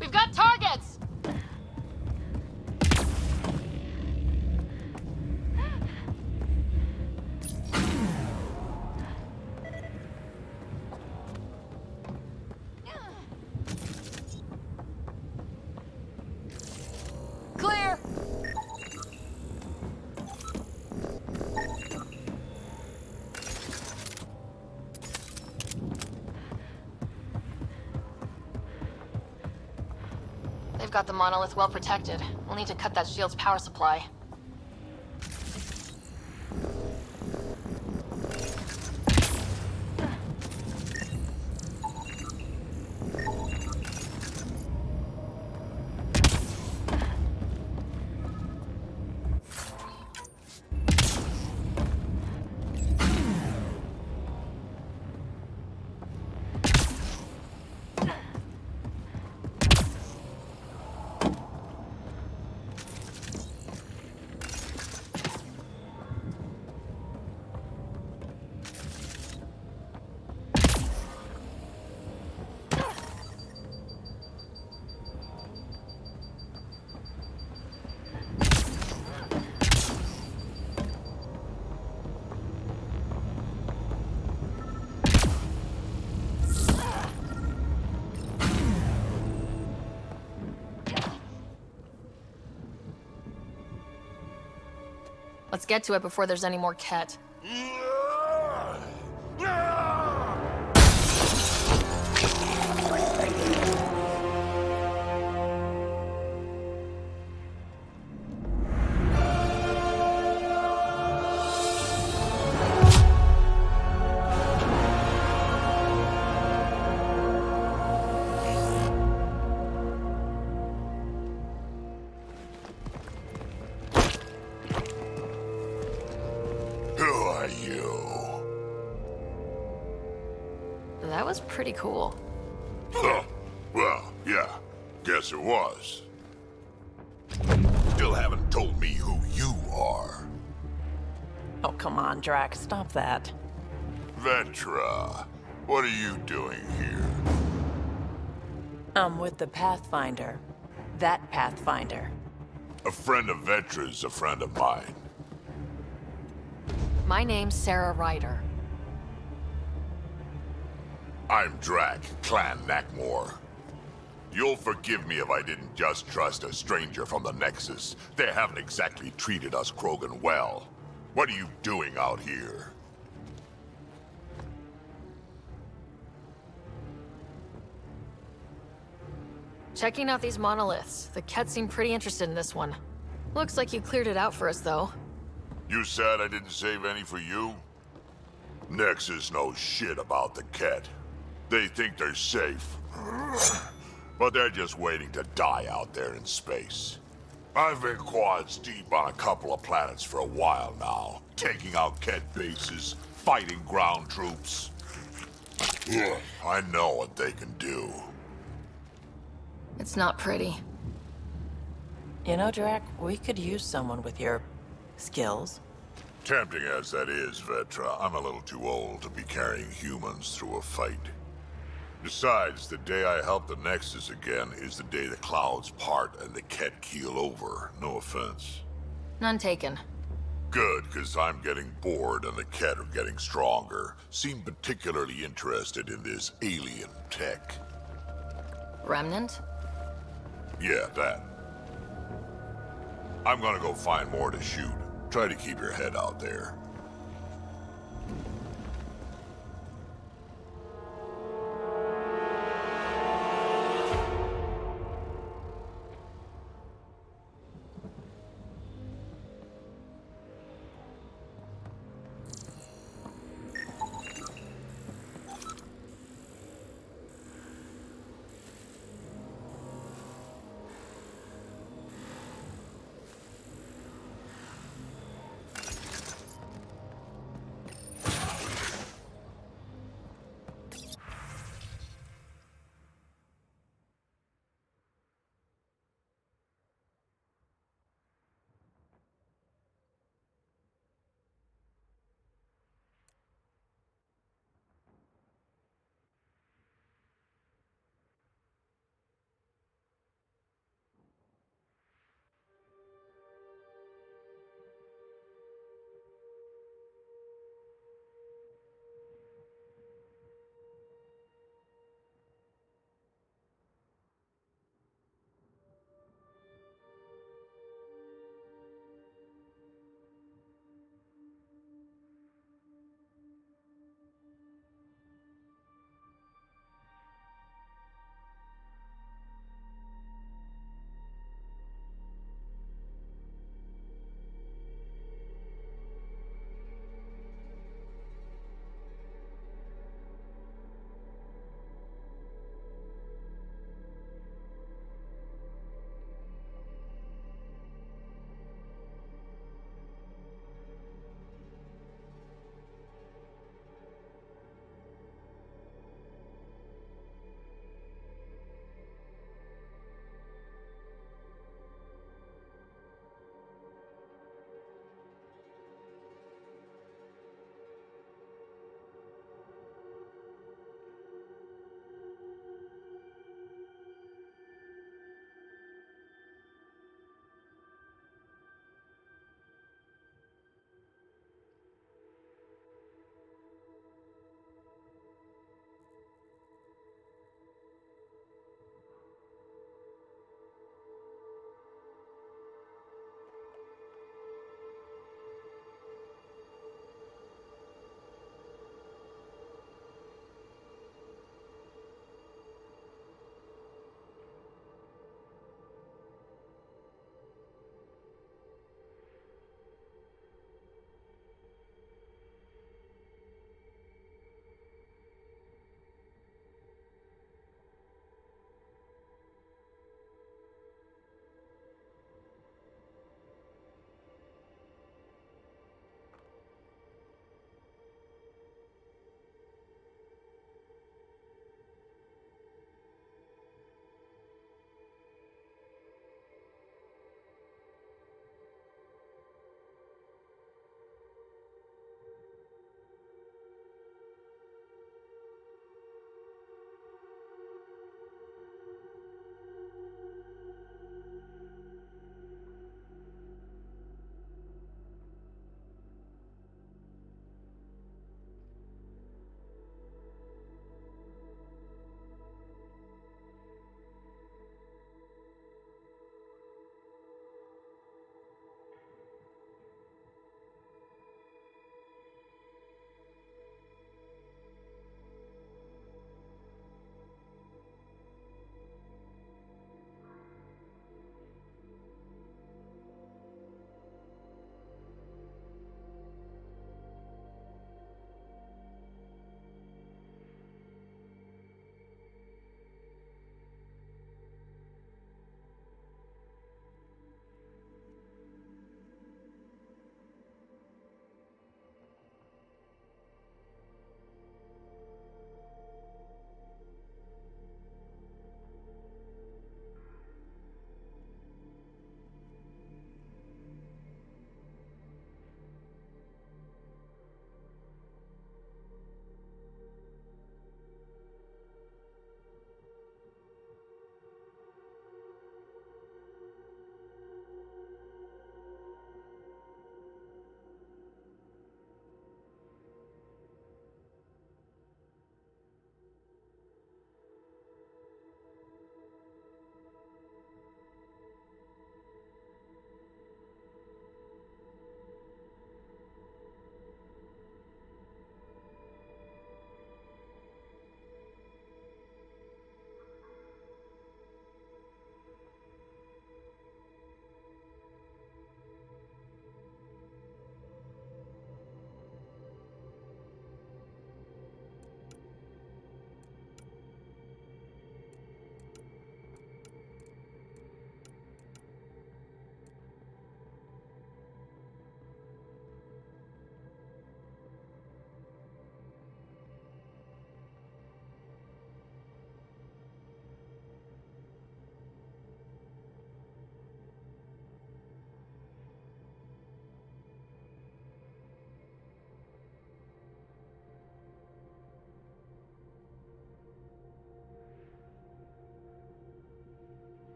We've got targets! Clear! They've got the monolith well protected. We'll need to cut that shield's power supply. Let's get to it before there's any more Ket. That was pretty cool. Huh. Well, yeah. Guess it was. Still haven't told me who you are. Oh, come on, Drax. Stop that. Vetra, what are you doing here? I'm with the Pathfinder. That Pathfinder. A friend of Vetra's a friend of mine. My name's Sarah Ryder. I'm Drac, Clan Nakmor. You'll forgive me if I didn't just trust a stranger from the Nexus. They haven't exactly treated us Krogan well. What are you doing out here? Checking out these monoliths. The Ket seem pretty interested in this one. Looks like you cleared it out for us, though. You sad I didn't save any for you? Nexus knows shit about the Ket. They think they're safe. But they're just waiting to die out there in space. I've been quads deep on a couple of planets for a while now, taking out Ket bases, fighting ground troops. I know what they can do. It's not pretty. You know, Drac, we could use someone with your skills. Tempting as that is, Vetra, I'm a little too old to be carrying humans through a fight. Besides, the day I help the Nexus again is the day the clouds part and the Ket keel over. No offense. None taken. Good, because I'm getting bored and the Ket are getting stronger. Seem particularly interested in this alien tech. Remnant? Yeah, that. I'm gonna go find more to shoot. Try to keep your head out there.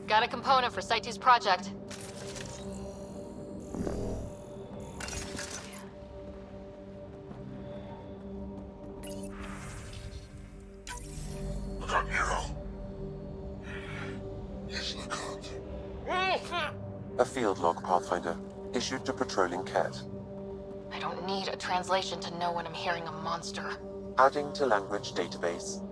Got a component for Site 2's project. A field log, Pathfinder, issued to patrolling Ket. I don't need a translation to know when I'm hearing a monster. Adding to language database.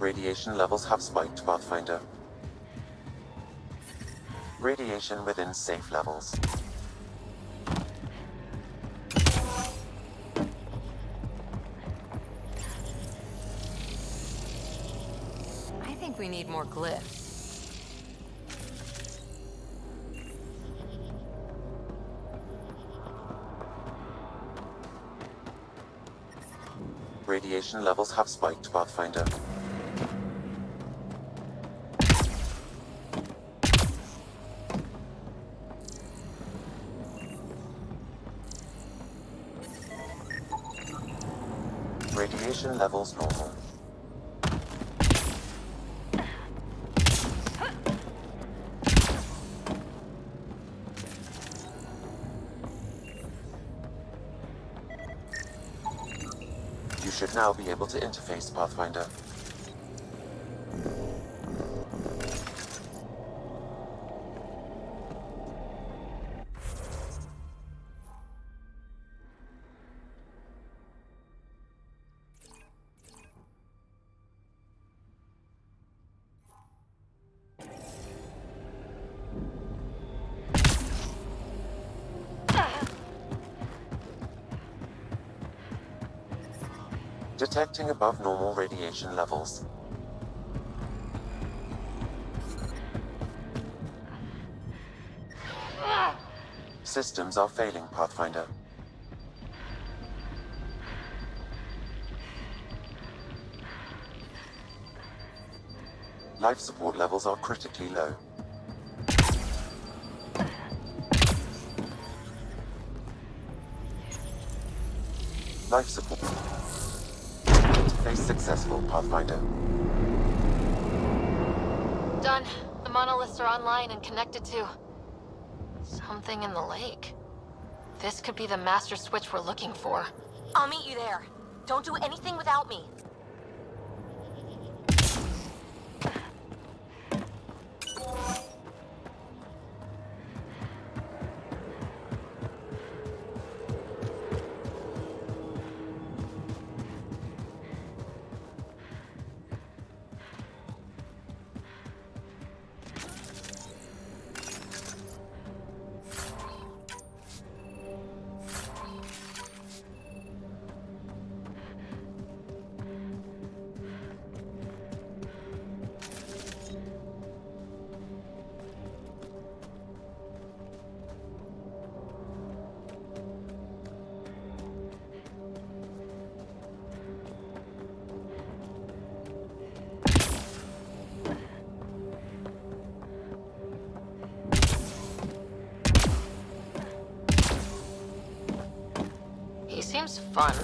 Radiation levels have spiked, Pathfinder. Radiation within safe levels. I think we need more glyphs. Radiation levels have spiked, Pathfinder. Radiation levels normal. You should now be able to interface, Pathfinder. Detecting above normal radiation levels. Systems are failing, Pathfinder. Life support levels are critically low. Life support. Interface successful, Pathfinder. Done. The monoliths are online and connected to something in the lake. This could be the master switch we're looking for. I'll meet you there. Don't do anything without me. He seems fun.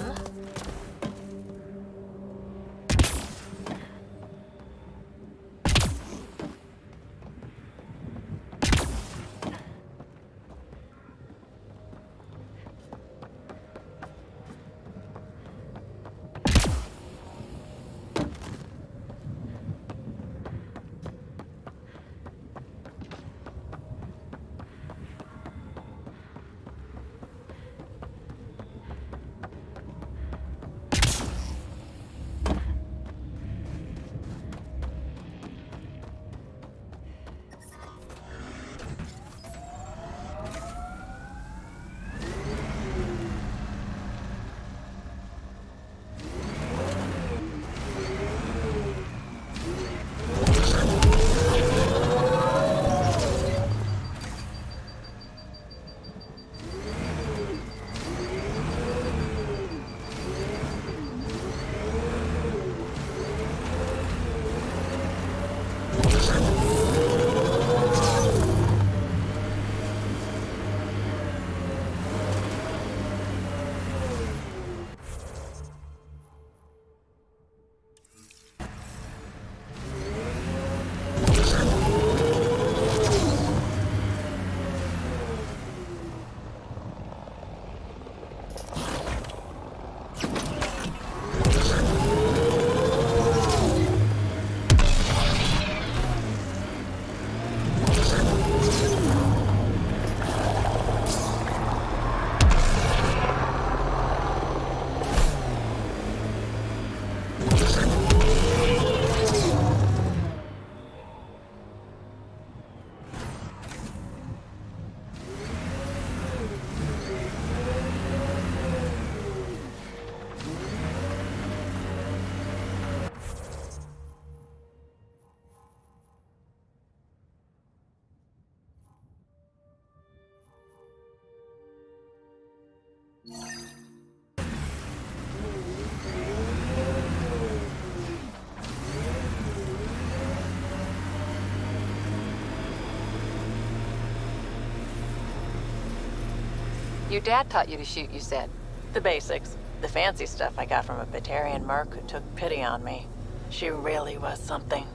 Your dad taught you to shoot, you said. The basics. The fancy stuff I got from a Batarian merc who took pity on me. She really was something.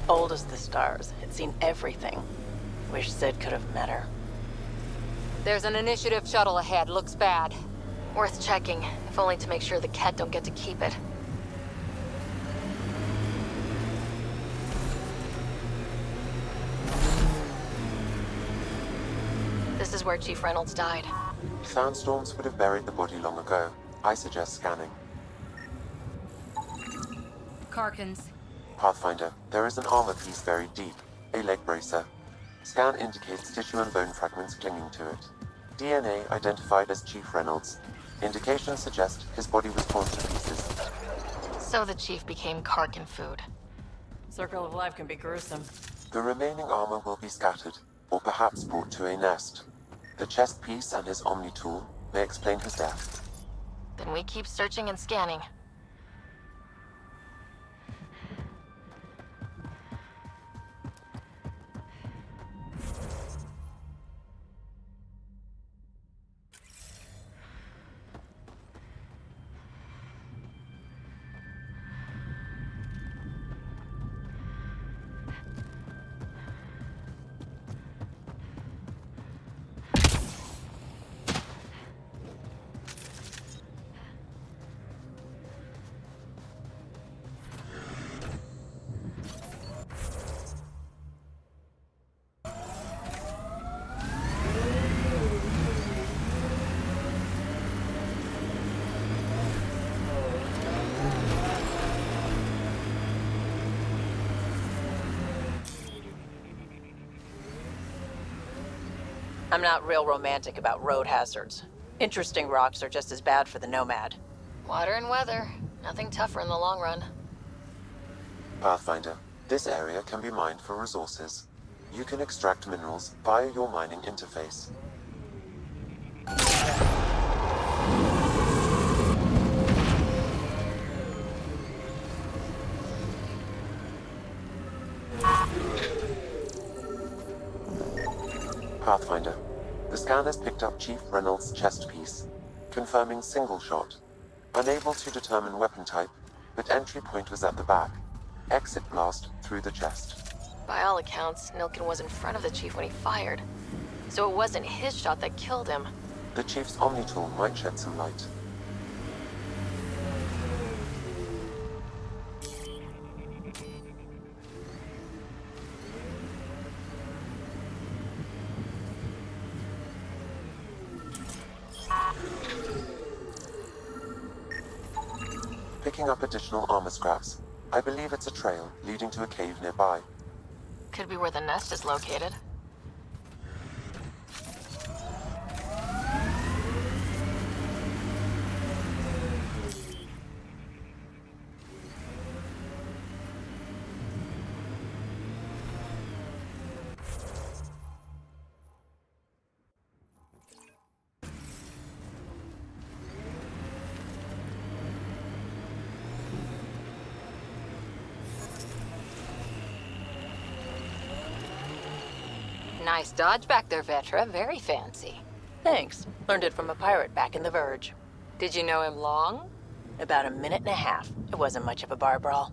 Old as the stars, had seen everything. Wish Sid could have met her. There's an initiative shuttle ahead. Looks bad. Worth checking, if only to make sure the Ket don't get to keep it. This is where Chief Reynolds died. Sandstorms would have buried the body long ago. I suggest scanning. Karkins. Pathfinder, there is an armor piece buried deep. A leg bracer. Scan indicates tissue and bone fragments clinging to it. DNA identified as Chief Reynolds. Indications suggest his body was torn to pieces. So the Chief became Karkin food. Circle of life can be gruesome. The remaining armor will be scattered, or perhaps brought to a nest. The chest piece and his Omni tool may explain his death. Then we keep searching and scanning. I'm not real romantic about road hazards. Interesting rocks are just as bad for the Nomad. Water and weather. Nothing tougher in the long run. Pathfinder, this area can be mined for resources. You can extract minerals via your mining interface. Pathfinder, the scan has picked up Chief Reynolds' chest piece, confirming single shot. Unable to determine weapon type, but entry point was at the back. Exit blast through the chest. By all accounts, Nilkin was in front of the chief when he fired. So it wasn't his shot that killed him. The Chief's Omni tool might shed some light. Picking up additional armor scraps. I believe it's a trail leading to a cave nearby. Could be where the nest is located. Nice dodge back there, Vetra. Very fancy. Thanks. Learned it from a pirate back in the Verge. Did you know him long? About a minute and a half. It wasn't much of a bar brawl.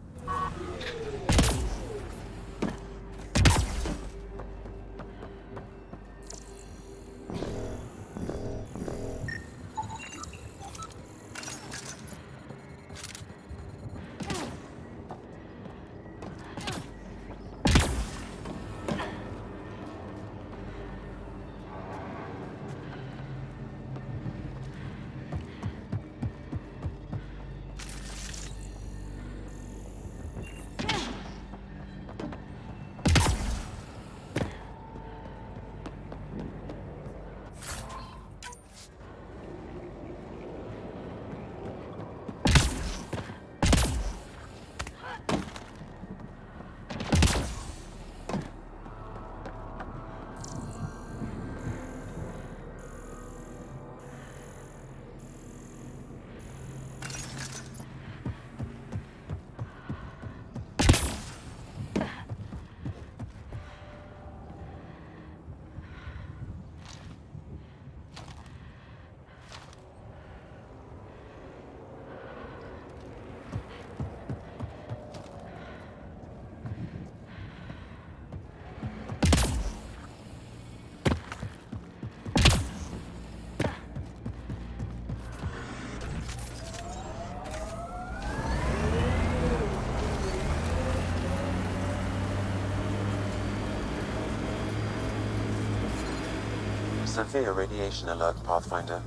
Severe radiation alert, Pathfinder.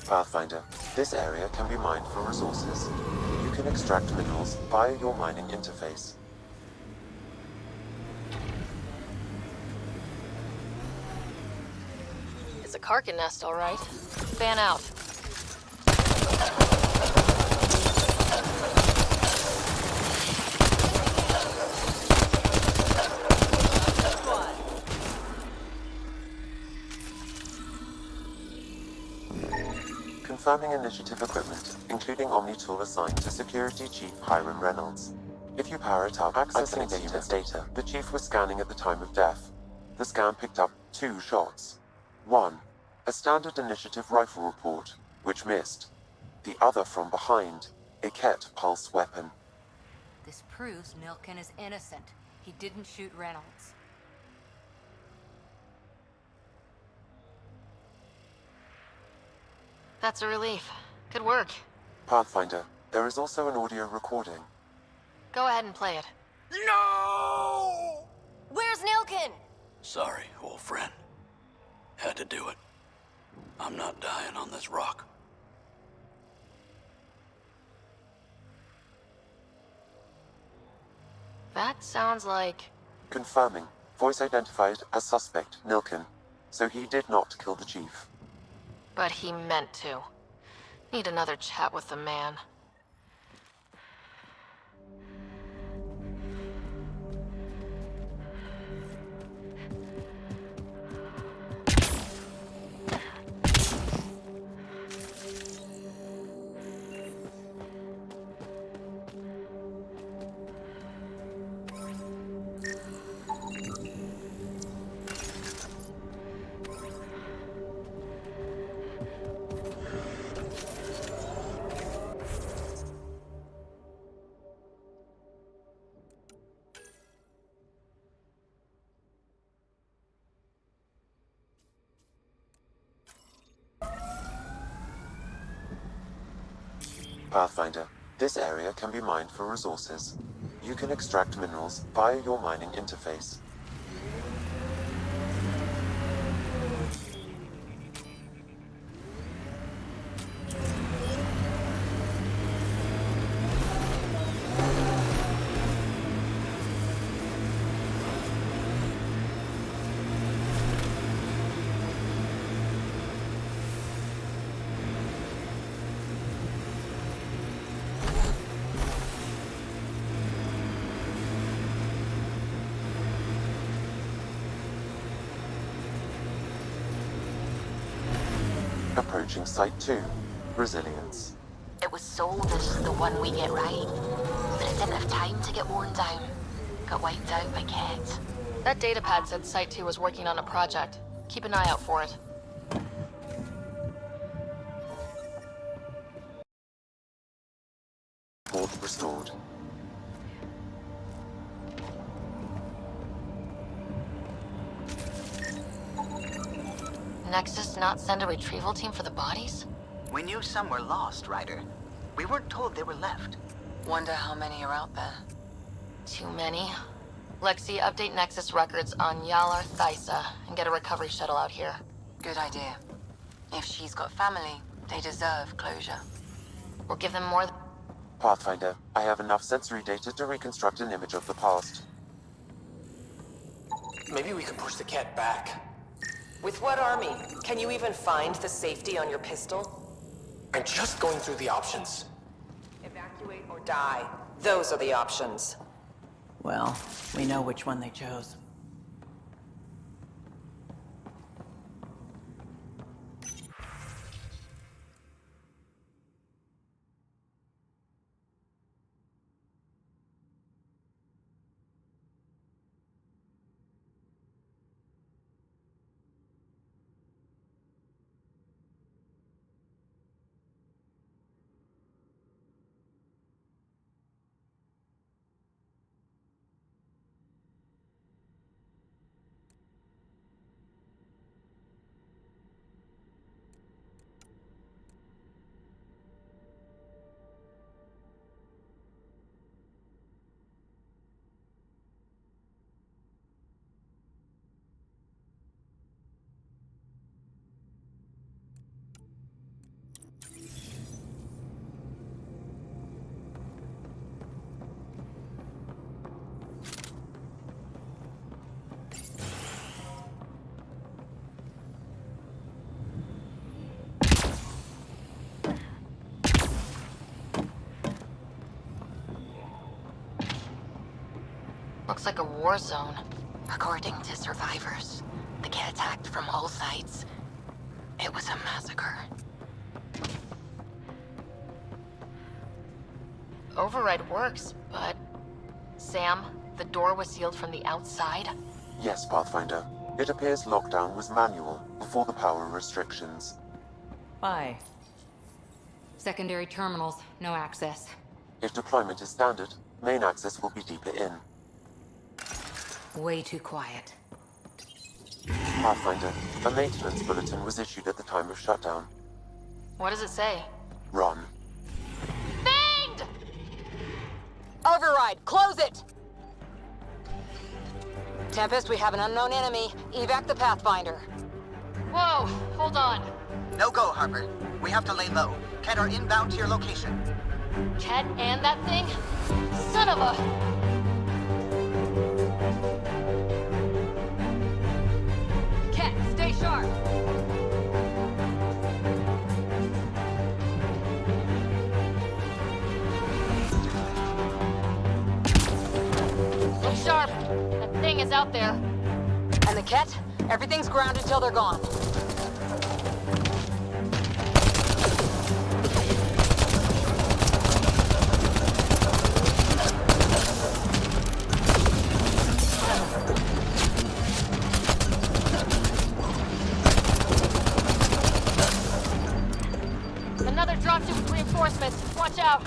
Pathfinder, this area can be mined for resources. You can extract minerals via your mining interface. It's a Karkin nest, all right. Fan out. Confirming initiative equipment, including Omni tool assigned to Security Chief Hiram Reynolds. If you power it up, accessing data. The Chief was scanning at the time of death. The scan picked up 2 shots. One, a standard initiative rifle report, which missed. The other from behind, a Ket pulse weapon. This proves Nilkin is innocent. He didn't shoot Reynolds. That's a relief. Good work. Pathfinder, there is also an audio recording. Go ahead and play it. No! Where's Nilkin? Sorry, old friend. Had to do it. I'm not dying on this rock. That sounds like... Confirming. Voice identified as suspect, Nilkin. So he did not kill the chief. But he meant to. Need another chat with the man. Pathfinder, this area can be mined for resources. You can extract minerals via your mining interface. Approaching Site 2, Resilience. It was sold as the one we get right, but it didn't have time to get worn down. Got wiped out by Ket. That datapad said Site 2 was working on a project. Keep an eye out for it. Port restored. Nexus not send a retrieval team for the bodies? We knew some were lost, Ryder. We weren't told they were left. Wonder how many are out there. Too many. Lexi, update Nexus records on Yalar Thysa and get a recovery shuttle out here. Good idea. If she's got family, they deserve closure. We'll give them more... Pathfinder, I have enough sensory data to reconstruct an image of the past. Maybe we could push the cat back. With what army? Can you even find the safety on your pistol? I'm just going through the options. Evacuate or die. Those are the options. Well, we know which one they chose. Looks like a war zone. According to survivors, the Ket attacked from all sides. It was a massacre. Override works, but... Sam, the door was sealed from the outside? Yes, Pathfinder. It appears lockdown was manual before the power restrictions. Why? Secondary terminals, no access. If deployment is standard, main access will be deeper in. Way too quiet. Pathfinder, a maintenance bulletin was issued at the time of shutdown. What does it say? Run. Thinged! Override! Override, close it! Tempest, we have an unknown enemy. Evac the Pathfinder. Whoa, hold on. No go, Harper. We have to lay low. Ket are inbound to your location. Ket and that thing? Son of a... Ket, stay sharp. Look sharp. That thing is out there. And the Ket? Everything's grounded till they're gone. Another dropship with reinforcements. Watch out.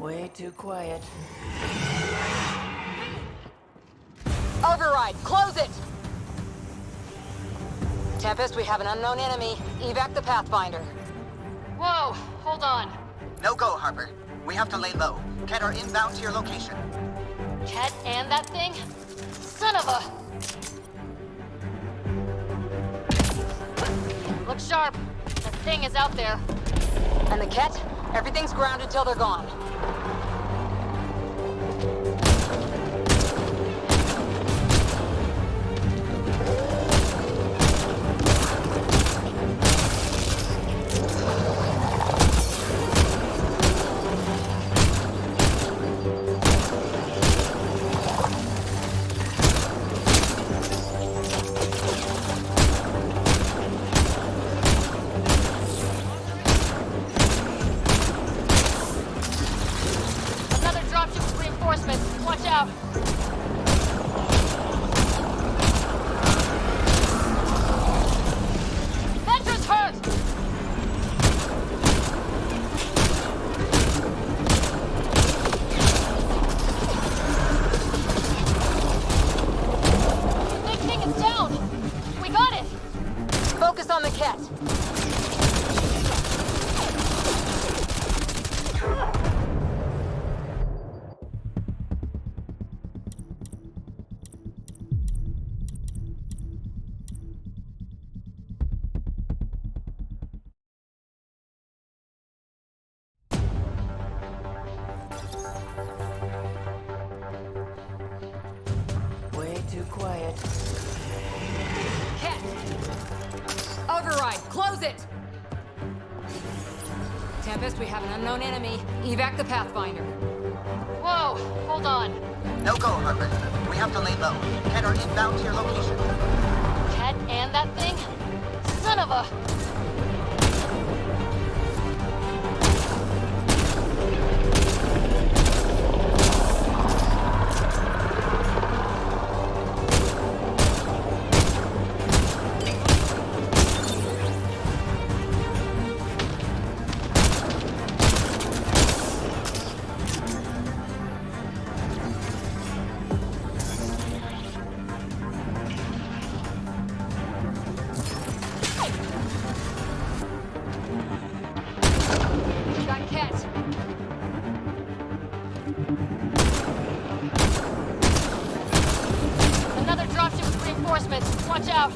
Way too quiet. Override, close it! Tempest, we have an unknown enemy. Evac the Pathfinder. Whoa, hold on. No go, Harper. We have to lay low. Ket are inbound to your location. Ket and that thing? Son of a... Look sharp. That thing is out there. And the Ket? Everything's grounded till they're gone. Watch out! Vetra's hurt! The big thing is down! We got it! Focus on the Ket. Too quiet. Ket! Override, close it! Tempest, we have an unknown enemy. Evac the Pathfinder. Whoa, hold on. No go, Harper. We have to lay low. Ket are inbound to your location. Ket and that thing? Son of a... Another dropship with reinforcements. Watch out!